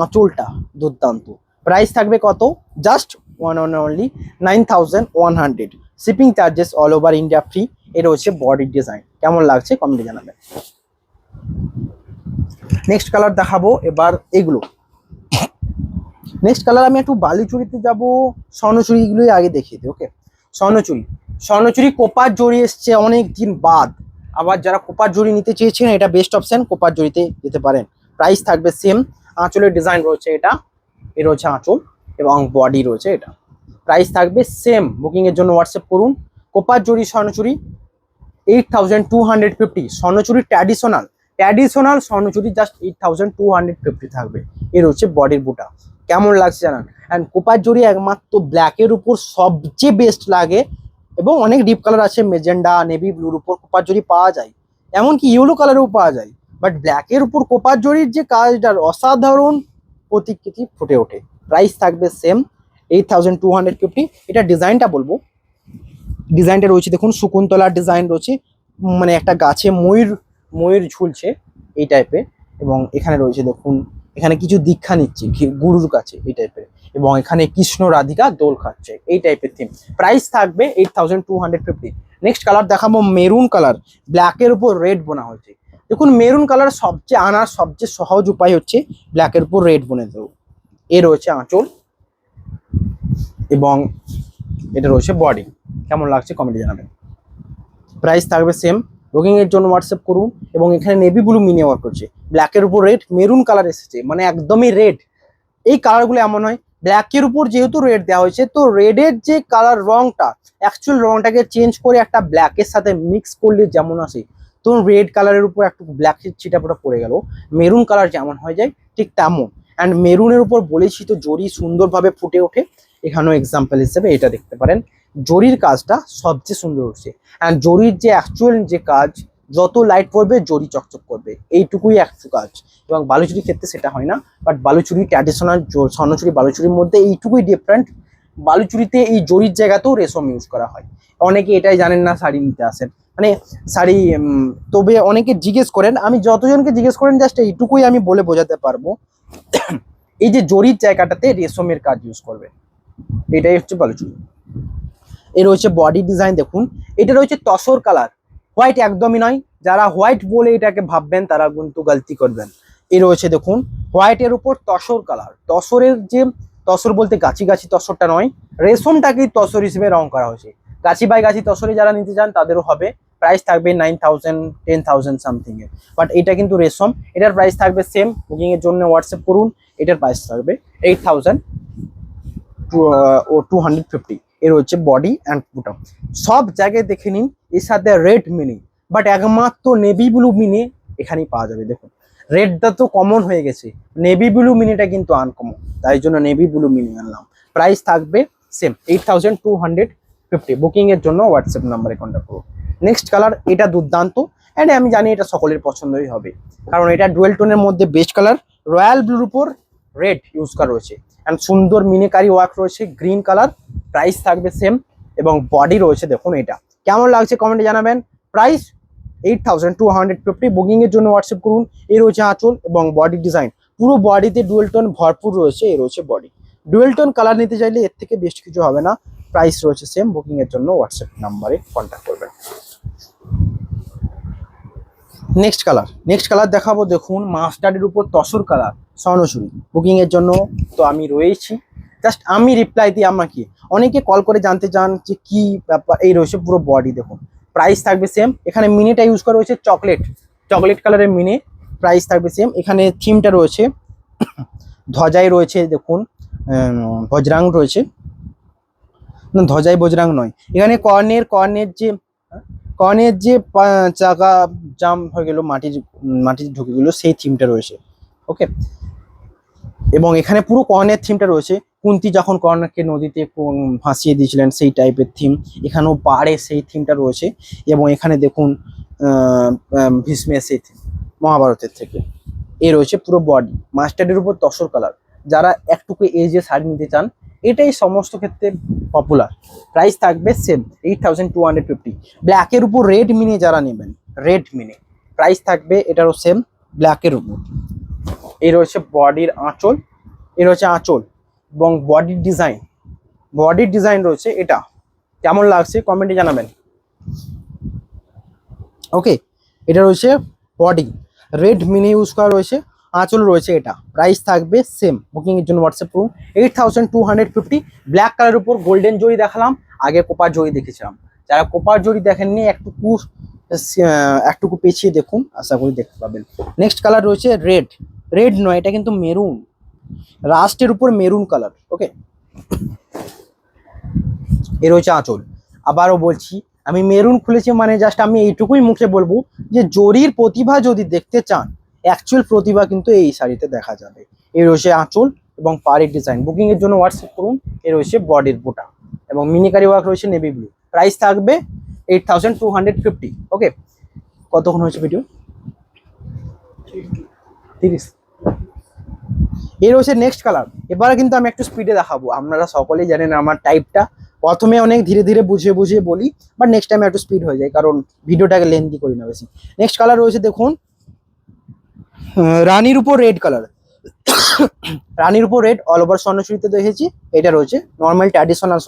আঁচলটা দুর্দান্ত। প্রাইস থাকবে কত, just only 9,100। Shipping charges all over India free. এটা হচ্ছে বডির ডিজাইন, কেমন লাগছে কমেন্টে জানাবেন। নেক্সট কালার দেখাবো এবার এগুলো। নেক্সট কালার আমি একটু বালিচুরিতে যাবো, স্বর্ণচুরিগুলোই আগে দেখিয়ে দিই, ওকে। স্বর্ণচুরি কোপার জড়ি এসছে অনেক দিন বাদ, আবার যারা কোপার জড়ি নিতে চেয়েছেন এটা বেস্ট অপশন, কোপার জড়িতে যেতে পারেন। প্রাইস থাকবে সেম, আঁচলের ডিজাইন রয়েছে এটা, এর হচ্ছে আঁচল এবং বডি রয়েছে এটা। প্রাইস থাকবে সেম, বুকিং এর জন্য হোয়াটসঅ্যাপ করুন। কোপার জড়ি স্বর্ণচুরি 8,250, স্বর্ণচুরি ট্র্যাডিশনাল স্বর্ণচুরি জাস্ট 8,250 থাকবে। এর হচ্ছে বডির বুটা, কেমন লাগছে জানান। অ্যান্ড কোপার জড়ি একমাত্র ব্ল্যাকের উপর সবচেয়ে বেস্ট লাগে, এবং অনেক ডিপ কালার আছে, মেজেন্ডা, নেভি ব্লুর উপর কোপার জড়ি পাওয়া যায়, এমনকি ইয়েলো কালারেও পাওয়া যায়। বাট ব্ল্যাকের উপর কোপার জড়ির যে কাজটার অসাধারণ প্রতিকৃতি ফুটে ওঠে। প্রাইস থাকবে সেম, 8,250। এটা ডিজাইনটা বলবো, ডিজাইনটা রয়েছে দেখুন, শকুন্তলার ডিজাইন রয়েছে, মানে একটা গাছে ময়ূর ঝুলছে এই টাইপের। এবং এখানে রয়েছে দেখুন, এখানে কিছু দীক্ষা নিচ্ছে গুরুর কাছে এই টাইপের, এবং এখানে কৃষ্ণ রাধিকা দোল খাচ্ছে, এই টাইপের থিম। প্রাইস থাকবে 8,250। নেক্সট কালার দেখাবো মেরুন কালার, ব্ল্যাকের উপর রেড বোনা হয়েছে। দেখুন মেরুন কালার সবচেয়ে সহজ উপায় হচ্ছে ব্ল্যাকের উপর রেড বনে দেবো। এ রয়েছে আঁচল এবং এটা রয়েছে বডি, কেমন লাগছে কমেন্টে জানাবেন। প্রাইস থাকবে সেম, বুকিং এর জন্য হোয়াটসঅ্যাপ করুন। এবং এখানে নেভি ব্লু মিনি ওয়ার্ক করছে, ব্ল্যাকের উপর রেড, মেরুন কালার এসেছে, মানে একদমই রেড। এই কালারগুলো এমন হয়, ব্ল্যাকের উপর যেহেতু রেড দেওয়া হয়েছে, তো রেডের যে কালার রংটা, অ্যাকচুয়াল রংটাকে চেঞ্জ করে একটা ব্ল্যাকের সাথে মিক্স করলে যেমন আসে, তো রেড কালারের উপর একটু ব্ল্যাকের ছিটাফোটা পড়ে গেল, মেরুন কালার যেমন হয়ে যায় ঠিক তেমন। অ্যান্ড মেরুনের উপর বলেছি তো জরি সুন্দরভাবে ফুটে ওঠে, এখানেও এক্সাম্পল হিসেবে এটা দেখতে পারেন। জরির কাজটা সবচেয়ে সুন্দর হচ্ছে, অ্যান্ড জরির যে অ্যাকচুয়াল যে কাজ, যত লাইট পড়বে জরি চকচক করবে, এইটুকুই একটু কাজ। এবং বালুচুরির ক্ষেত্রে সেটা হয় না, বাট বালুচুরি ট্র্যাডিশনাল স্বর্ণচুরি বালুচুরির মধ্যে এইটুকুই ডিফারেন্ট, বালুচুরিতে এই জরির জায়গাতেও রেশম ইউজ করা হয়। অনেকে এটাই জানেন না, শাড়ি নিতে আসেন, মানে শাড়ি তবে অনেকে জিজ্ঞেস করেন, আমি যতজনকে জিজ্ঞেস করেন জাস্ট এইটুকুই আমি বলে বোঝাতে পারবো। এই যে জরির জায়গাটাতে রেশমের কাজ ইউজ করবে, এটাই হচ্ছে বালুচুরি। এর রয়েছে বডি ডিজাইন দেখুন, এটা রয়েছে তসর কালার, হোয়াইট একদমই নয়। যারা হোয়াইট বলে এটাকে ভাববেন তারা কিন্তু গলতি করবেন। এর রয়েছে দেখুন হোয়াইটের উপর তসর কালার, তসরের যে তসর বলতে গাছি গাছি তসরটা নয়, রেশমটাকেই তসর হিসেবে রং করা হয়েছে। গাছি বাই গাছি তসরে যারা নিতে চান তাদেরও হবে। প্রাইস থাকবে 9,000 10,000 সামথিং এর, বাট এটা কিন্তু রেশম, এটার প্রাইস থাকবে সেম। বুকিং এর জন্য হোয়াটসঅ্যাপ করুন, এটার প্রাইস থাকবে 8,250। এর হচ্ছে বডি অ্যান্ড বুটম। সব জায়গায় দেখে নিন এর সাথে রেড মিনি, বাট একমাত্র নেভি ব্লু মিনি এখানেই পাওয়া যাবে। দেখুন রেডটা তো কমন হয়ে গেছে, নেভি ব্লু মিনিটা কিন্তু আনকমন, তাই জন্য নেভি ব্লু মিনি আনলাম। প্রাইস থাকবে সেম 8,250। বুকিং এর জন্য হোয়াটসঅ্যাপ নাম্বারে কন্ট্যাক্ট করুন। নেক্সট কালার, এটা দুর্দান্ত অ্যান্ড আমি জানি এটা সকলের পছন্দই হবে, কারণ এটা ডুয়েল টোনের মধ্যে বেস্ট কালার। রয়্যাল ব্লুর উপর রেড ইউজ করা রয়েছে অ্যান্ড সুন্দর মিনিকারি ওয়ার্ক রয়েছে, গ্রিন কালার। প্রাইস থাকবে সেম এবং বডি রয়েছে দেখুন। এটা কেমন লাগছে কমেন্টে জানাবেন। প্রাইস 8,250। বুকিং এর জন্য হোয়াটসঅ্যাপ করুন। এই রয়েছে আঁচল এবং বডি ডিজাইন, পুরো বডিতে ডুয়েল টোন ভরপুর রয়েছে। এই রয়েছে বডি, ডুয়েল টোন কালার নিতে চাইলে এর থেকে বেস্ট কিছু হবে না। প্রাইস রয়েছে সেম। বুকিং এর জন্য হোয়াটসঅ্যাপ নাম্বারে কন্ট্যাক্ট করবেন। নেক্সট কালার দেখাবো দেখুন, মাস্টার্ডের উপর তসর কালার স্বর্ণচুরি। বুকিং এর জন্য তো আমি রয়েছি, জাস্ট আমি রিপ্লাই দিই আমাকে। অনেকে কল করে জানতে চান যে কি ব্যাপার। এই রয়েছে পুরো বডি দেখুন, প্রাইস থাকবে সেম। এখানে মিনিটা ইউজ করা রয়েছে চকলেট কালারের মিনি। প্রাইস থাকবে সেম। এখানে থিমটা রয়েছে ধ্বজায় রয়েছে দেখুন, বজরাং রয়েছে, না ধ্বজায় বজরাং নয়, এখানে কর্নের যে চাকা জাম হয়ে গেল, মাটি ঢুকে গেল, সেই থিমটা রয়েছে। ওকে, এবং এখানে পুরো কর্নের থিমটা রয়েছে। কুন্তী যখন কর্ণকে নদীতে ভাসিয়ে দিয়েছিলেন সেই টাইপের থিম, এখানেও পাড়ে সেই থিমটা রয়েছে। এবং এখানে দেখুন ভীষ্মের সেই থিম মহাভারতের থেকে। এ রয়েছে পুরো বডি মাস্টার্ডের উপর তসর কালার। যারা একটুকু এজে শাড়ি নিতে চান, এটাই সমস্ত ক্ষেত্রে পপুলার। প্রাইস থাকবে সেম 8,250। ব্ল্যাকের উপর রেড মিনি যারা নেবেন, রেড মিনি প্রাইস থাকবে এটারও সেম ব্ল্যাকের উপর। এই রয়েছে বডির আঁচল, এর হচ্ছে আঁচল এবং বডির ডিজাইন রয়েছে। এটা কেমন লাগছে কমেন্টে জানাবেন। ওকে, এটা রয়েছে বডি, রেড মিনি ইউজ করা রয়েছে, আঁচল রয়েছে। এটা প্রাইস থাকবে সেম। বুকিং এর জন্য হোয়াটসঅ্যাপ করুন 8,250। ব্ল্যাক কালার উপর গোল্ডেন জরি দেখালাম, আগে কোপার জরি দেখেছিলাম। যারা কোপার জরি দেখেননি একটুকু পেছিয়ে দেখুন, আশা করি দেখতে পাবেন। নেক্সট কালার রয়েছে রেড নয়, এটা কিন্তু মেরুন, রাস্টের উপর মেরুন কালার। ওকে, এ রয়েছে আঁচল। আবারও বলছি, আমি মেরুন খুলেছি মানে জাস্ট আমি এইটুকুই মুখে বলবো যে জরির প্রতিভা যদি দেখতে চান, অ্যাকচুয়াল প্রতিভা কিন্তু এই শাড়িতে দেখা যাবে। এ রয়েছে আঁচল এবং পাড়ের ডিজাইন। বুকিং এর জন্য হোয়াটসঅ্যাপ করুন। এ রয়েছে বডির বোটা এবং মিনিকারি ওয়ার্ক রয়েছে নেভি ব্লু। প্রাইস থাকবে 8,250। ওকে, কতক্ষণ হয়েছে ভিডিও? 30। এর হচ্ছে নেক্সট কালার। এবারে কিন্তু আমি একটু স্পিডে দেখাবো, আপনারা সকলেই জানেন আমার টাইপটা, প্রথমে অনেক ধীরে ধীরে বুঝিয়ে বলি, বাট নেক্সট টাইমে একটু স্পিড হয়ে যায়, কারণ ভিডিওটাকে লেন্দি করি না বেশি। নেক্সট কালার রয়েছে দেখুন, রানীর উপর রেড কালার, রানীর উপর রেড অল ওভার স্বর্ণচুরিতে দেখেছি। এটা রয়েছে নর্মাল ট্র্যাডিশনাল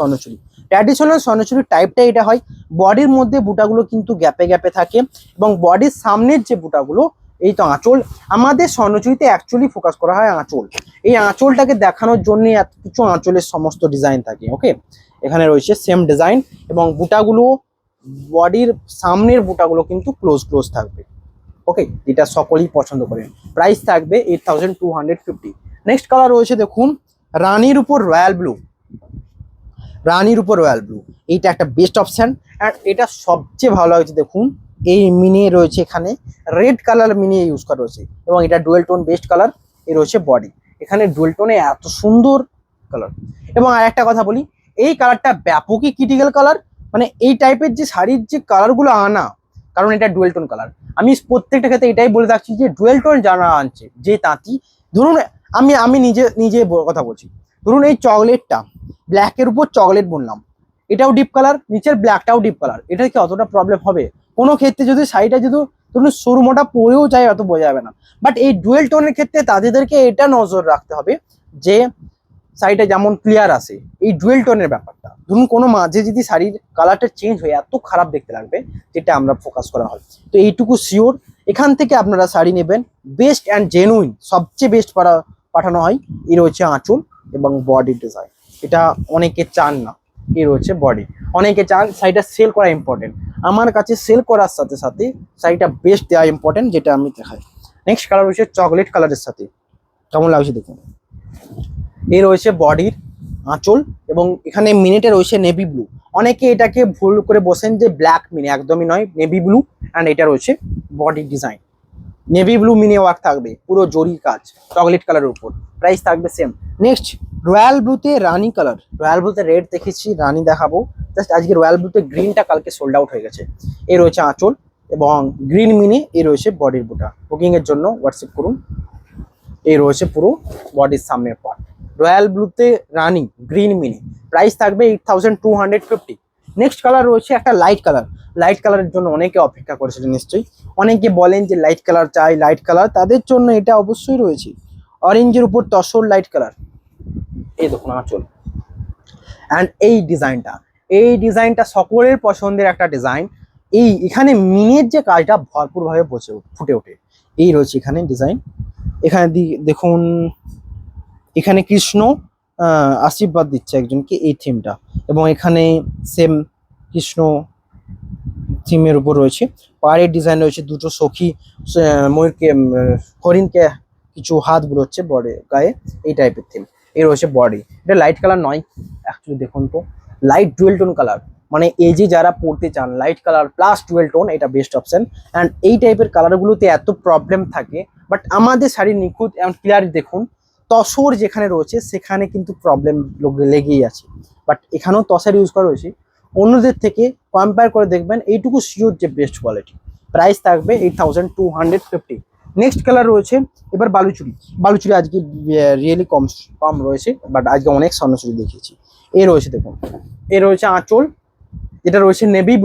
স্বর্ণচুরির টাইপটা এটা হয়। বডির মধ্যে বুটাগুলো কিন্তু গ্যাপে থাকে এবং বডির সামনের যে বুটাগুলো, এই তো আঁচল। আমাদের স্বর্ণচুরিতে অ্যাকচুয়ালি ফোকাস করা হয় আঁচল, এই আঁচলটাকে দেখানোর জন্য এত কিছু আঁচলের সমস্ত ডিজাইন থাকে। ওকে, এখানে রয়েছে সেম ডিজাইন এবং বুটাগুলো, বডির সামনের বুটাগুলো কিন্তু ক্লোজ থাকবে। ওকে, এটা সকলেই পছন্দ করেন। প্রাইস থাকবে 8,250। নেক্সট কালার রয়েছে দেখুন, রানীর উপর রয়্যাল ব্লু, এইটা একটা বেস্ট অপশন। অ্যান্ড এটা সবচেয়ে ভালো লাগছে দেখুন, এই মিনি রয়েছে, এখানে রেড কালার মিনি ইউজ করা রয়েছে এবং এটা ডুয়েল টোন বেস্ট কালার। এ রয়েছে বডি, এখানে ডুয়েল টোনে এত সুন্দর কালার। এবং আর একটা কথা বলি, এই কালারটা ব্যাপকই ক্রিটিক্যাল কালার, মানে এই টাইপের যে শাড়ির যে কালারগুলো আনা, কারণ এটা ডুয়েল টোন কালার। আমি প্রত্যেকটা ক্ষেত্রে এটাই বলে রাখছি যে ডুয়েল টোন যারা আনছে, যে তাঁতি, ধরুন আমি নিজে কথা বলছি, ধরুন এই চকলেটটা ব্ল্যাকের উপর চকলেট বললাম, এটাও ডিপ কালার, নিচের ব্ল্যাকটাও ডিপ কালার, এটা কি অতটা প্রবলেম হবে? কোনো ক্ষেত্রে যদি শাড়িটা যদি ধরুন সুরমোটা পরেও যায় অত বোঝা যাবে না। বাট এই ডুয়েল টোনের ক্ষেত্রে তাদেরকে এটা নজর রাখতে হবে যে শাড়িটা যেমন ক্লিয়ার আসে। এই ডুয়েল টোনের ব্যাপারটা ধরুন কোনো মাঝে যদি শাড়ির কালারটা চেঞ্জ হয়ে এত খারাপ দেখতে লাগবে, যেটা আমরা ফোকাস করা হয়। তো এইটুকু শিওর, এখান থেকে আপনারা শাড়ি নেবেন বেস্ট অ্যান্ড জেনুইন, সবচেয়ে বেস্ট পাঠানো হয়। এই রয়েছে আঁচল এবং বডি ডিজাইন, এটা অনেকে চান না। এই রয়েছে বডি, অনেকে চান শাড়িটা সেল করা ইম্পর্টেন্ট। আমার কাছে সেল করার সাথে সাথে শাড়িটা বেস্ট দেওয়া ইম্পর্টেন্ট, যেটা আমি দেখাই। নেক্সট কালার রয়েছে চকলেট কালারের সাথে, কেমন লাগছে দেখুন। এই রয়েছে বডির আঁচল এবং এখানে মিনিটে রয়েছে নেভি ব্লু। অনেকে এটাকে ভুল করে বসেন যে ব্ল্যাক মিনি, একদমই নয়, নেভি ব্লু। অ্যান্ড এটা রয়েছে body design, navy blue mini work থাকবে, পুরো জরি কাজ চকলেট কালারের উপর। প্রাইস থাকবে সেম। নেক্সট রয়্যাল ব্লুতে রানি কালার, রয়্যাল ব্লুতে রেড দেখেছি, রানি দেখাবো। জাস্ট আজকে রয়্যাল ব্লুতে গ্রিনটা কালকে সোল্ড আউট হয়ে গেছে। এই রয়েছে আঁচল এবং গ্রিন মিনি, এই রয়েছে বডির বুটা। বুকিং এর জন্য হোয়াটসঅ্যাপ করুন। এই রয়েছে পুরো বডির সামনের পার্ট, রয়্যাল ব্লুতে রানি গ্রিন মিনি। প্রাইস থাকবে 8250। নেক্সট কালার রয়েছে একটা লাইট কালার। লাইট কালারের জন্য অনেকে অপেক্ষা করেছিল নিশ্চয়ই, অনেকে বলেন যে লাইট কালার চাই, লাইট কালার, তাদের জন্য এটা অবশ্যই রয়েছে। অরেঞ্জের উপর তসর লাইট কালার, এই দেখুন আঁচল। অ্যান্ড এই ডিজাইনটা সকলের পছন্দের একটা ডিজাইন। এখানে মিনের যে কাজটা ভরপুরভাবে ফুটে ওঠে। এই রয়েছে এখানে ডিজাইন, এখানে দেখুন, এখানে কৃষ্ণ আশীর্বাদ দিচ্ছে একজনকে, এই থিমটা। এবং এখানে সেম কৃষ্ণ থিমের উপর রয়েছে। পাহাড়ের ডিজাইন রয়েছে, দুটো সখী ময়ূরকে, হরিণকে কিছু হাত বুলোচ্ছে বডি গায়ে, এই টাইপের থিম। এই রয়েছে বডি, এটা লাইট কালার নয় অ্যাকচুয়ালি, দেখুন তো লাইট ডুয়েল টোন কালার। মানে এই যে যারা পড়তে চান light colour plus dual tone, এটা বেস্ট অপশন। অ্যান্ড এই টাইপের কালারগুলোতে এত প্রবলেম থাকে, বাট আমাদের শাড়ি নিখুঁত এবং ক্লিয়ার দেখুন। তসর যেখানে রয়েছে সেখানে কিন্তু প্রবলেম লেগেই আছে, বাট এখানেও তসর ইউজ করা রয়েছে। অন্যদের থেকে কম্পেয়ার করে দেখবেন, এইটুকু শিওর যে বেস্ট কোয়ালিটি। প্রাইস থাকবে 8250। নেক্সট কালার রয়েছে এবার বালুচুরি। বালুচুরি আজকে রিয়েলি কম রয়েছে, বাট আজকে অনেক স্বর্ণচুরি দেখিয়েছি। এ রয়েছে দেখুন, এ রয়েছে আঁচল, যেটা রয়েছে নেভি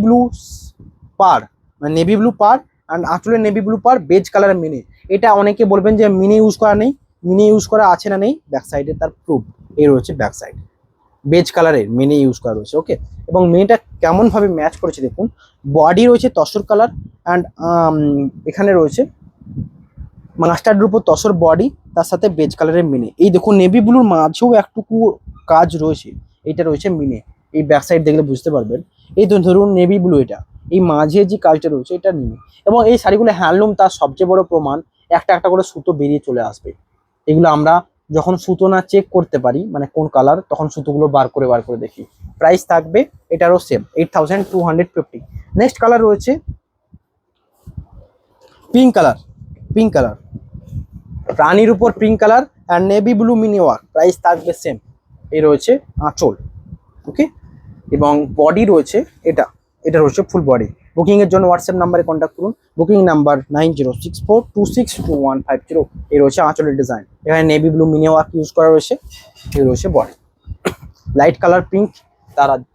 ব্লু পার, মানে নেভি ব্লু পার। অ্যান্ড আঁচলের নেভি ব্লু পার, বেজ কালারের মিনি। এটা অনেকে বলবেন যে মিনি ইউজ করা নেই, মিনি ইউজ করা আছে না নেই, ব্যাক সাইডে তার প্রুফ। এই রয়েছে ব্যাক সাইড, বেজ কালারের মিনি ইউজ করা রয়েছে। ওকে, এবং মিনিটা কেমন ভাবে ম্যাচ করেছে দেখুন। বডি রয়েছে তসর কালার, অ্যান্ড এখানে রয়েছে মাস্টার্ডের উপর তসর বডি, তার সাথে বেজ কালারের মিনি। এই দেখুন নেভি ব্লুর মাঝেও একটুকু কাজ রয়েছে, এইটা রয়েছে মিনি। এই ব্যাক সাইড দেখলে বুঝতে পারবেন। এই তো ধরুন নেভি ব্লু, এটা এই মাঝে যে কাজটা রয়েছে এটা মিনি। এবং এই শাড়িগুলো হ্যান্ডলুম, তার সবচেয়ে বড় প্রমাণ, একটা একটা করে সুতো বেরিয়ে চলে আসবে। এগুলো আমরা যখন সুতো না চেক করতে পারি, মানে কোন কালার, তখন সুতোগুলো বার করে দেখি। প্রাইস থাকবে এটারও সেম 8250। নেক্সট কালার রয়েছে পিঙ্ক কালার, রানীর উপর pink colour and navy blue mini work. Price থাকবে সেম। এই রয়েছে আঁচল, ওকে, এবং বডি রয়েছে এটা রয়েছে ফুল বডি। বুকিং এর জন্য হোয়াটসঅ্যাপ নাম্বারে কন্ট্যাক্ট করুন। Booking number 9064262150। এই রয়েছে আঁচলের ডিজাইন, এখানে navy blue mini work use করা রয়েছে। এই রয়েছে বডি, লাইট কালার পিঙ্ক,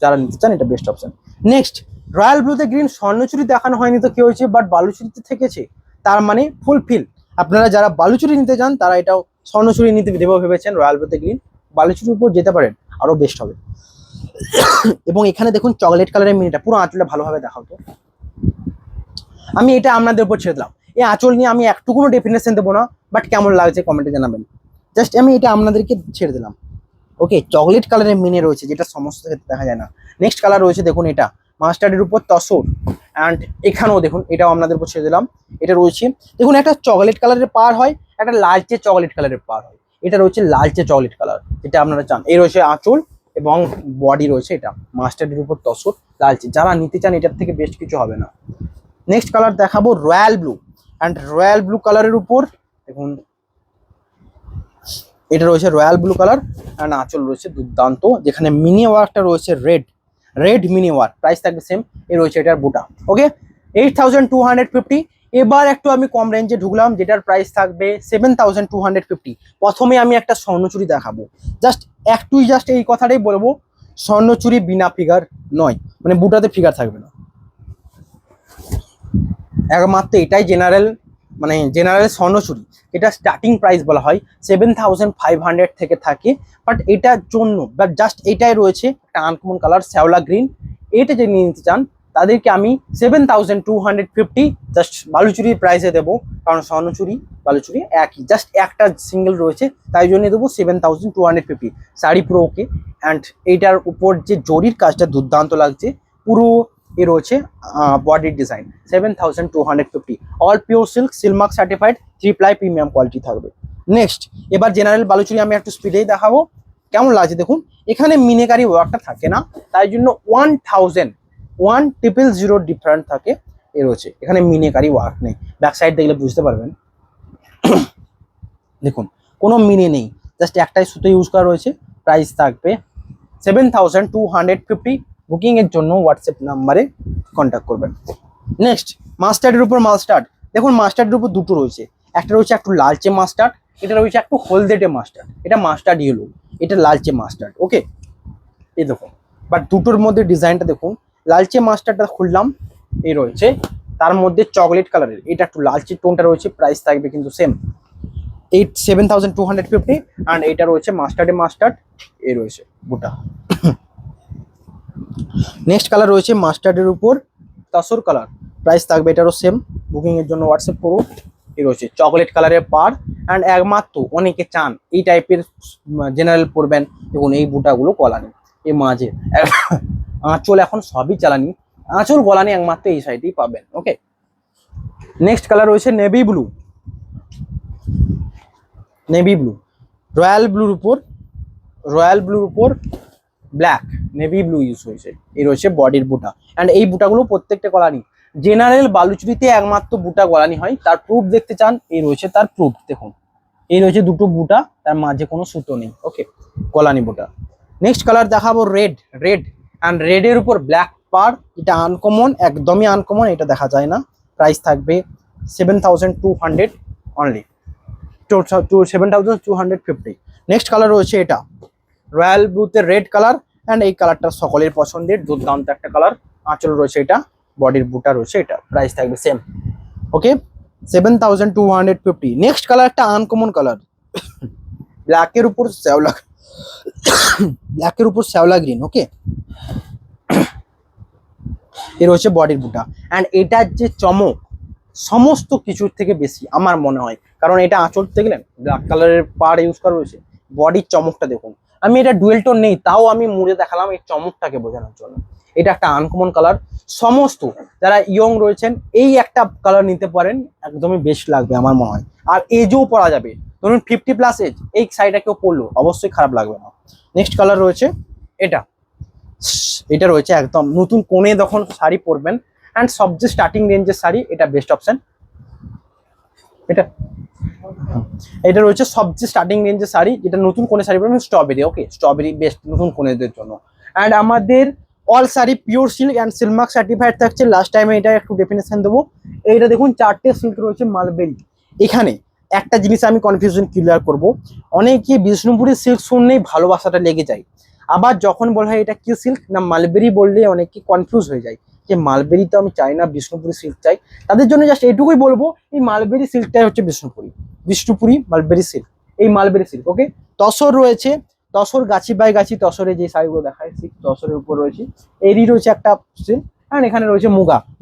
যারা নিতে চান এটা বেস্ট অপশন। নেক্সট রয়্যাল ব্লুতে গ্রিন, স্বর্ণচুরি দেখানো হয়নি তো কি হয়েছে, বাট বালুচুরিতে থেকেছে, তার মানে ফুলফিল। আপনারা যারা বালুচুরি নিতে চান তারা এটাও স্বর্ণচুরি নিতে ভেবেছেন, রয়্যাল ব্লুতে গ্রিন, বালুচুরির উপর যেতে পারেন, আরো বেস্ট হবে। এবং এখানে দেখুন চকলেট কালারের মিনিটা, পুরো আঁচলটা ভালোভাবে দেখাও তো। আমি এটা আপনাদের উপর ছেড়ে দিলাম। এই আঁচল নিয়ে আমি একটুকুনো ডেফিনেশন দেবো না, বাট কেমন লাগছে কমেন্টে জানাবেন। জাস্ট আমি এটা আপনাদেরকে ছেড়ে দিলাম। ওকে, চকলেট কালারের মিনে রয়েছে, যেটা সমস্ত ক্ষেত্রে দেখা যায় না। নেক্সট কালার রয়েছে দেখুন, এটা মাস্টার্ডের উপর তসর। অ্যান্ড এখানেও দেখুন, এটাও আপনাদের উপর ছেড়ে দিলাম। এটা রয়েছে দেখুন, একটা চকলেট কালারের পার হয়, একটা লালচে চকলেট কালারের পার হয়। এটা রয়েছে লালচে চকলেট কালার, যেটা আপনারা চান। এই রয়েছে আঁচল এবং বডি রয়েছে, এটা মাস্টার্ডের উপর তসর লালচে। যারা নিতে চান এটার থেকে বেস্ট কিছু হবে না। নেক্সট কালার দেখাবো royal blue. And royal blue কালারের উপর দেখুন, এটা রয়েছে রয়্যাল ব্লু কালার অ্যান্ড আঁচল রয়েছে দুর্দান্ত, যেখানে মিনি ওয়ার্কটা রয়েছে রেড মিনি ওয়ার্ক। প্রাইস থাকবে সেম। এই রয়েছে এটার বুটা। ওকে, 8250। এবার একটু আমি কম রেঞ্জে ঢুকলাম, যেটার প্রাইস থাকবে 7250। প্রথমে আমি একটা স্বর্ণচুরি দেখাবো। জাস্ট এই কথাটাই বলবো, স্বর্ণচুরি বিনা ফিগার নয়, মানে বুটাতে ফিগার থাকবে না। একমাত্র এটাই জেনারেল, মানে জেনারেল স্বর্ণচুরি, এটা স্টার্টিং প্রাইস বলা হয় 7,500 থেকে থাকে। বাট এটার জন্য বাট জাস্ট এটাই রয়েছে একটা আনকমন কালার শ্যাওলা গ্রিন, এটা যদি নিতে চান তাদেরকে আমি 7,250 জাস্ট বালুচুরির প্রাইসে দেবো, কারণ স্বর্ণচুরি বালুচুরি একই, জাস্ট একটা সিঙ্গেল রয়েছে তাই জন্য দেবো 7,250। শাড়ি পুরো ওকে, অ্যান্ড এইটার উপর যে জরির কাজটা দুর্দান্ত লাগছে, পুরো এ রয়েছে বডির design 7,250, all pure silk, Silk Mark certified, 3 ply premium quality থাকবে। নেক্সট এবার জেনারেল বালুচুরি আমি একটু স্পিডেই দেখাবো কেমন লাগছে। দেখুন এখানে মিনেকারি ওয়ার্কটা থাকে না, তাই জন্য 1,000 ডিফারেন্ট থাকে এ রয়েছে, এখানে মিনেকারি ওয়ার্ক নেই। ব্যাক সাইড দেখলে বুঝতে পারবেন দেখুন কোনো মিনে নেই, জাস্ট একটাই সুতো ইউজ করা রয়েছে। প্রাইস থাকবে 7,250। বুকিং এর জন্য হোয়াটসঅ্যাপ নাম্বারে কন্ট্যাক্ট করবেন। নেক্সট মাস্টার্ডের উপর মাস্টার্ড, দেখুন মাস্টার্ডের উপর দুটো রয়েছে, একটা রয়েছে একটু লালচে মাস্টার্ড, এটা রয়েছে একটু হলদেটে মাস্টার্ড, এটা মাস্টার্ড ইয়েলো, এটা লালচে মাস্টার্ড। ওকে এই দেখুন, বাট দুটোর মধ্যে ডিজাইনটা দেখুন, লালচে মাস্টারটা খুললাম এই রয়েছে, তার মধ্যে চকলেট কালারের এটা একটু লালচে টোনটা রয়েছে। প্রাইস থাকবে কিন্তু সেম 7,250, অ্যান্ড এটা রয়েছে মাস্টার্ড এই রয়েছে বুটা। নেক্সট কালার রয়েছে মাস্টার্ডের উপর তসর কালার, প্রাইস থাকবে এটারও সেম। বুকিং এর জন্য হোয়াটসঅ্যাপ করুন। এই রয়েছে চকলেট কালারের পার, অ্যান্ড একমাত্র অনেকে চান এই টাইপের জেনারেল পরবেন, দেখুন এই বুটাগুলো কলানি, এই মাঝে আঁচল এখন সবই চালানি, আঁচল গলানি একমাত্র এই সাইডেই পাবেন। ওকে নেক্সট কালার রয়েছে নেভি ব্লু, রয়্যাল ব্লুর উপর ব্ল্যাক, নেভি ব্লু ইউজ হয়েছে। এই রয়েছে বডির বুটা, অ্যান্ড এই বুটাগুলো প্রত্যেকটা গলানি, জেনারেল বালুচুরিতে একমাত্র বুটা গলানি হয়। তার প্রুফ দেখতে চান, এই রয়েছে তার প্রুফ, দেখুন এই রয়েছে দুটো বুটা, তার মাঝে কোনো সুতো নেই। ওকে গলানি বুটা। নেক্সট কালার দেখাবো রেড, অ্যান্ড রেডের উপর ব্ল্যাক পার, এটা আনকমন, একদমই আনকমন, এটা দেখা যায় না। প্রাইস থাকবে 7,200 অনলি, 7,250। নেক্সট কালার রয়েছে এটা রয়্যাল ব্লুতে রেড কালার, অ্যান্ড এই কালারটা সকলের পছন্দের, দুর্দান্ত একটা কালার। আঁচল রয়েছে এটা, বডির বুটা রয়েছে এটা, প্রাইস থাকবে সেম। ওকে 7,250। নেক্সট কালার একটা আনকমন কালার, ব্ল্যাকের উপর শ্যাওলা গ্রিন। ওকে এর হচ্ছে বডির বুটা, অ্যান্ড এটার যে চমক সমস্ত কিছুর থেকে বেশি আমার মনে হয়, কারণ এটা আঁচল দেখলেন ব্ল্যাক কালারের পার ইউজ করা রয়েছে, বডির চমকটা দেখুন। আমি এটা ডুয়েল টোন নেই, তাও আমি মুড়ে দেখালাম এই চমকটাকে বোঝানোর জন্য। এটা একটা আনকমন কালার, সমস্ত যারা ইয়ং রয়েছেন এই একটা কালার নিতে পারেন, একদমই বেস্ট লাগবে আমার মনে হয়। আর এজও পরা যাবে, ধরুন 50+ এজ, এই শাড়িটা কেউ পরলো অবশ্যই খারাপ লাগবে না। নেক্সট কালার রয়েছে এটা রয়েছে একদম নতুন কোণে যখন শাড়ি পরবেন, অ্যান্ড সবচেয়ে স্টার্টিং রেঞ্জের শাড়ি, এটা বেস্ট অপশন। এটা রয়েছে সবচেয়ে স্টার্টিং রেঞ্জের শাড়ি, যেটা নতুন কোণে শাড়ি পরবেন স্ট্রবেরি। ওকে স্ট্রবেরি বেস্ট নতুন কোণেদের জন্য। অ্যান্ড আমাদের all sari pure silk and Silk Mark certified থাকছে। লাস্ট টাইমে এটা একটু ডেফিনেশন দেবো, এইটা দেখুন 4টে সিল্ক রয়েছে মালবেরি। এখানে একটা জিনিস আমি কনফিউশন ক্লিয়ার করব, অনেকে বিষ্ণুপুরি সিল্ক শুনলেই ভালোবাসাটা লেগে যায়, আবার যখন বলা হয় এটা কি সিল্ক না মালবেরি বললে অনেকে কনফিউজ হয়ে যায় যে মালবেরি তো আমি চাই না, বিষ্ণুপুরি সিল্ক চাই। তাদের জন্য জাস্ট এটুকুই বলবো, এই মালবেরি সিল্কটাই হচ্ছে বিষ্ণুপুরি মালবেরি সিল্ক, এই মালবেরি সিল্ক। ওকে তসর রয়েছে, তসর গাছি বাই গাছি, তসরে যে শাড়িগুলো দেখায় ঠিক তসরের উপর রয়েছে, এরই রয়েছে একটা সিল্ক, অ্যান্ড এখানে রয়েছে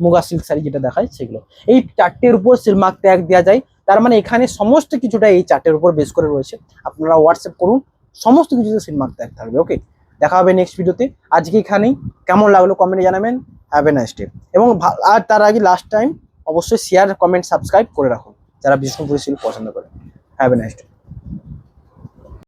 মুগা সিল্ক শাড়ি যেটা দেখায় সেগুলো। এই 4টের উপর সিলমার্ক ট্যাগ দেওয়া যায়, তার মানে এখানে সমস্ত কিছুটা এই 4টের উপর বেস করে রয়েছে। আপনারা হোয়াটসঅ্যাপ করুন, সমস্ত কিছুতে সিলমার্ক ট্যাগ থাকবে। ওকে দেখা হবে নেক্সট ভিডিওতে। আজকে এখানেই, কেমন লাগলো কমেন্টে জানাবেন। Have a nice day. এবং আর তার আগে লাস্ট টাইম অবশ্যই শেয়ার, কমেন্ট, সাবস্ক্রাইব করে রাখুন যারা বিষ্ণুপুরি সিল্ক পছন্দ করে। Have a nice day.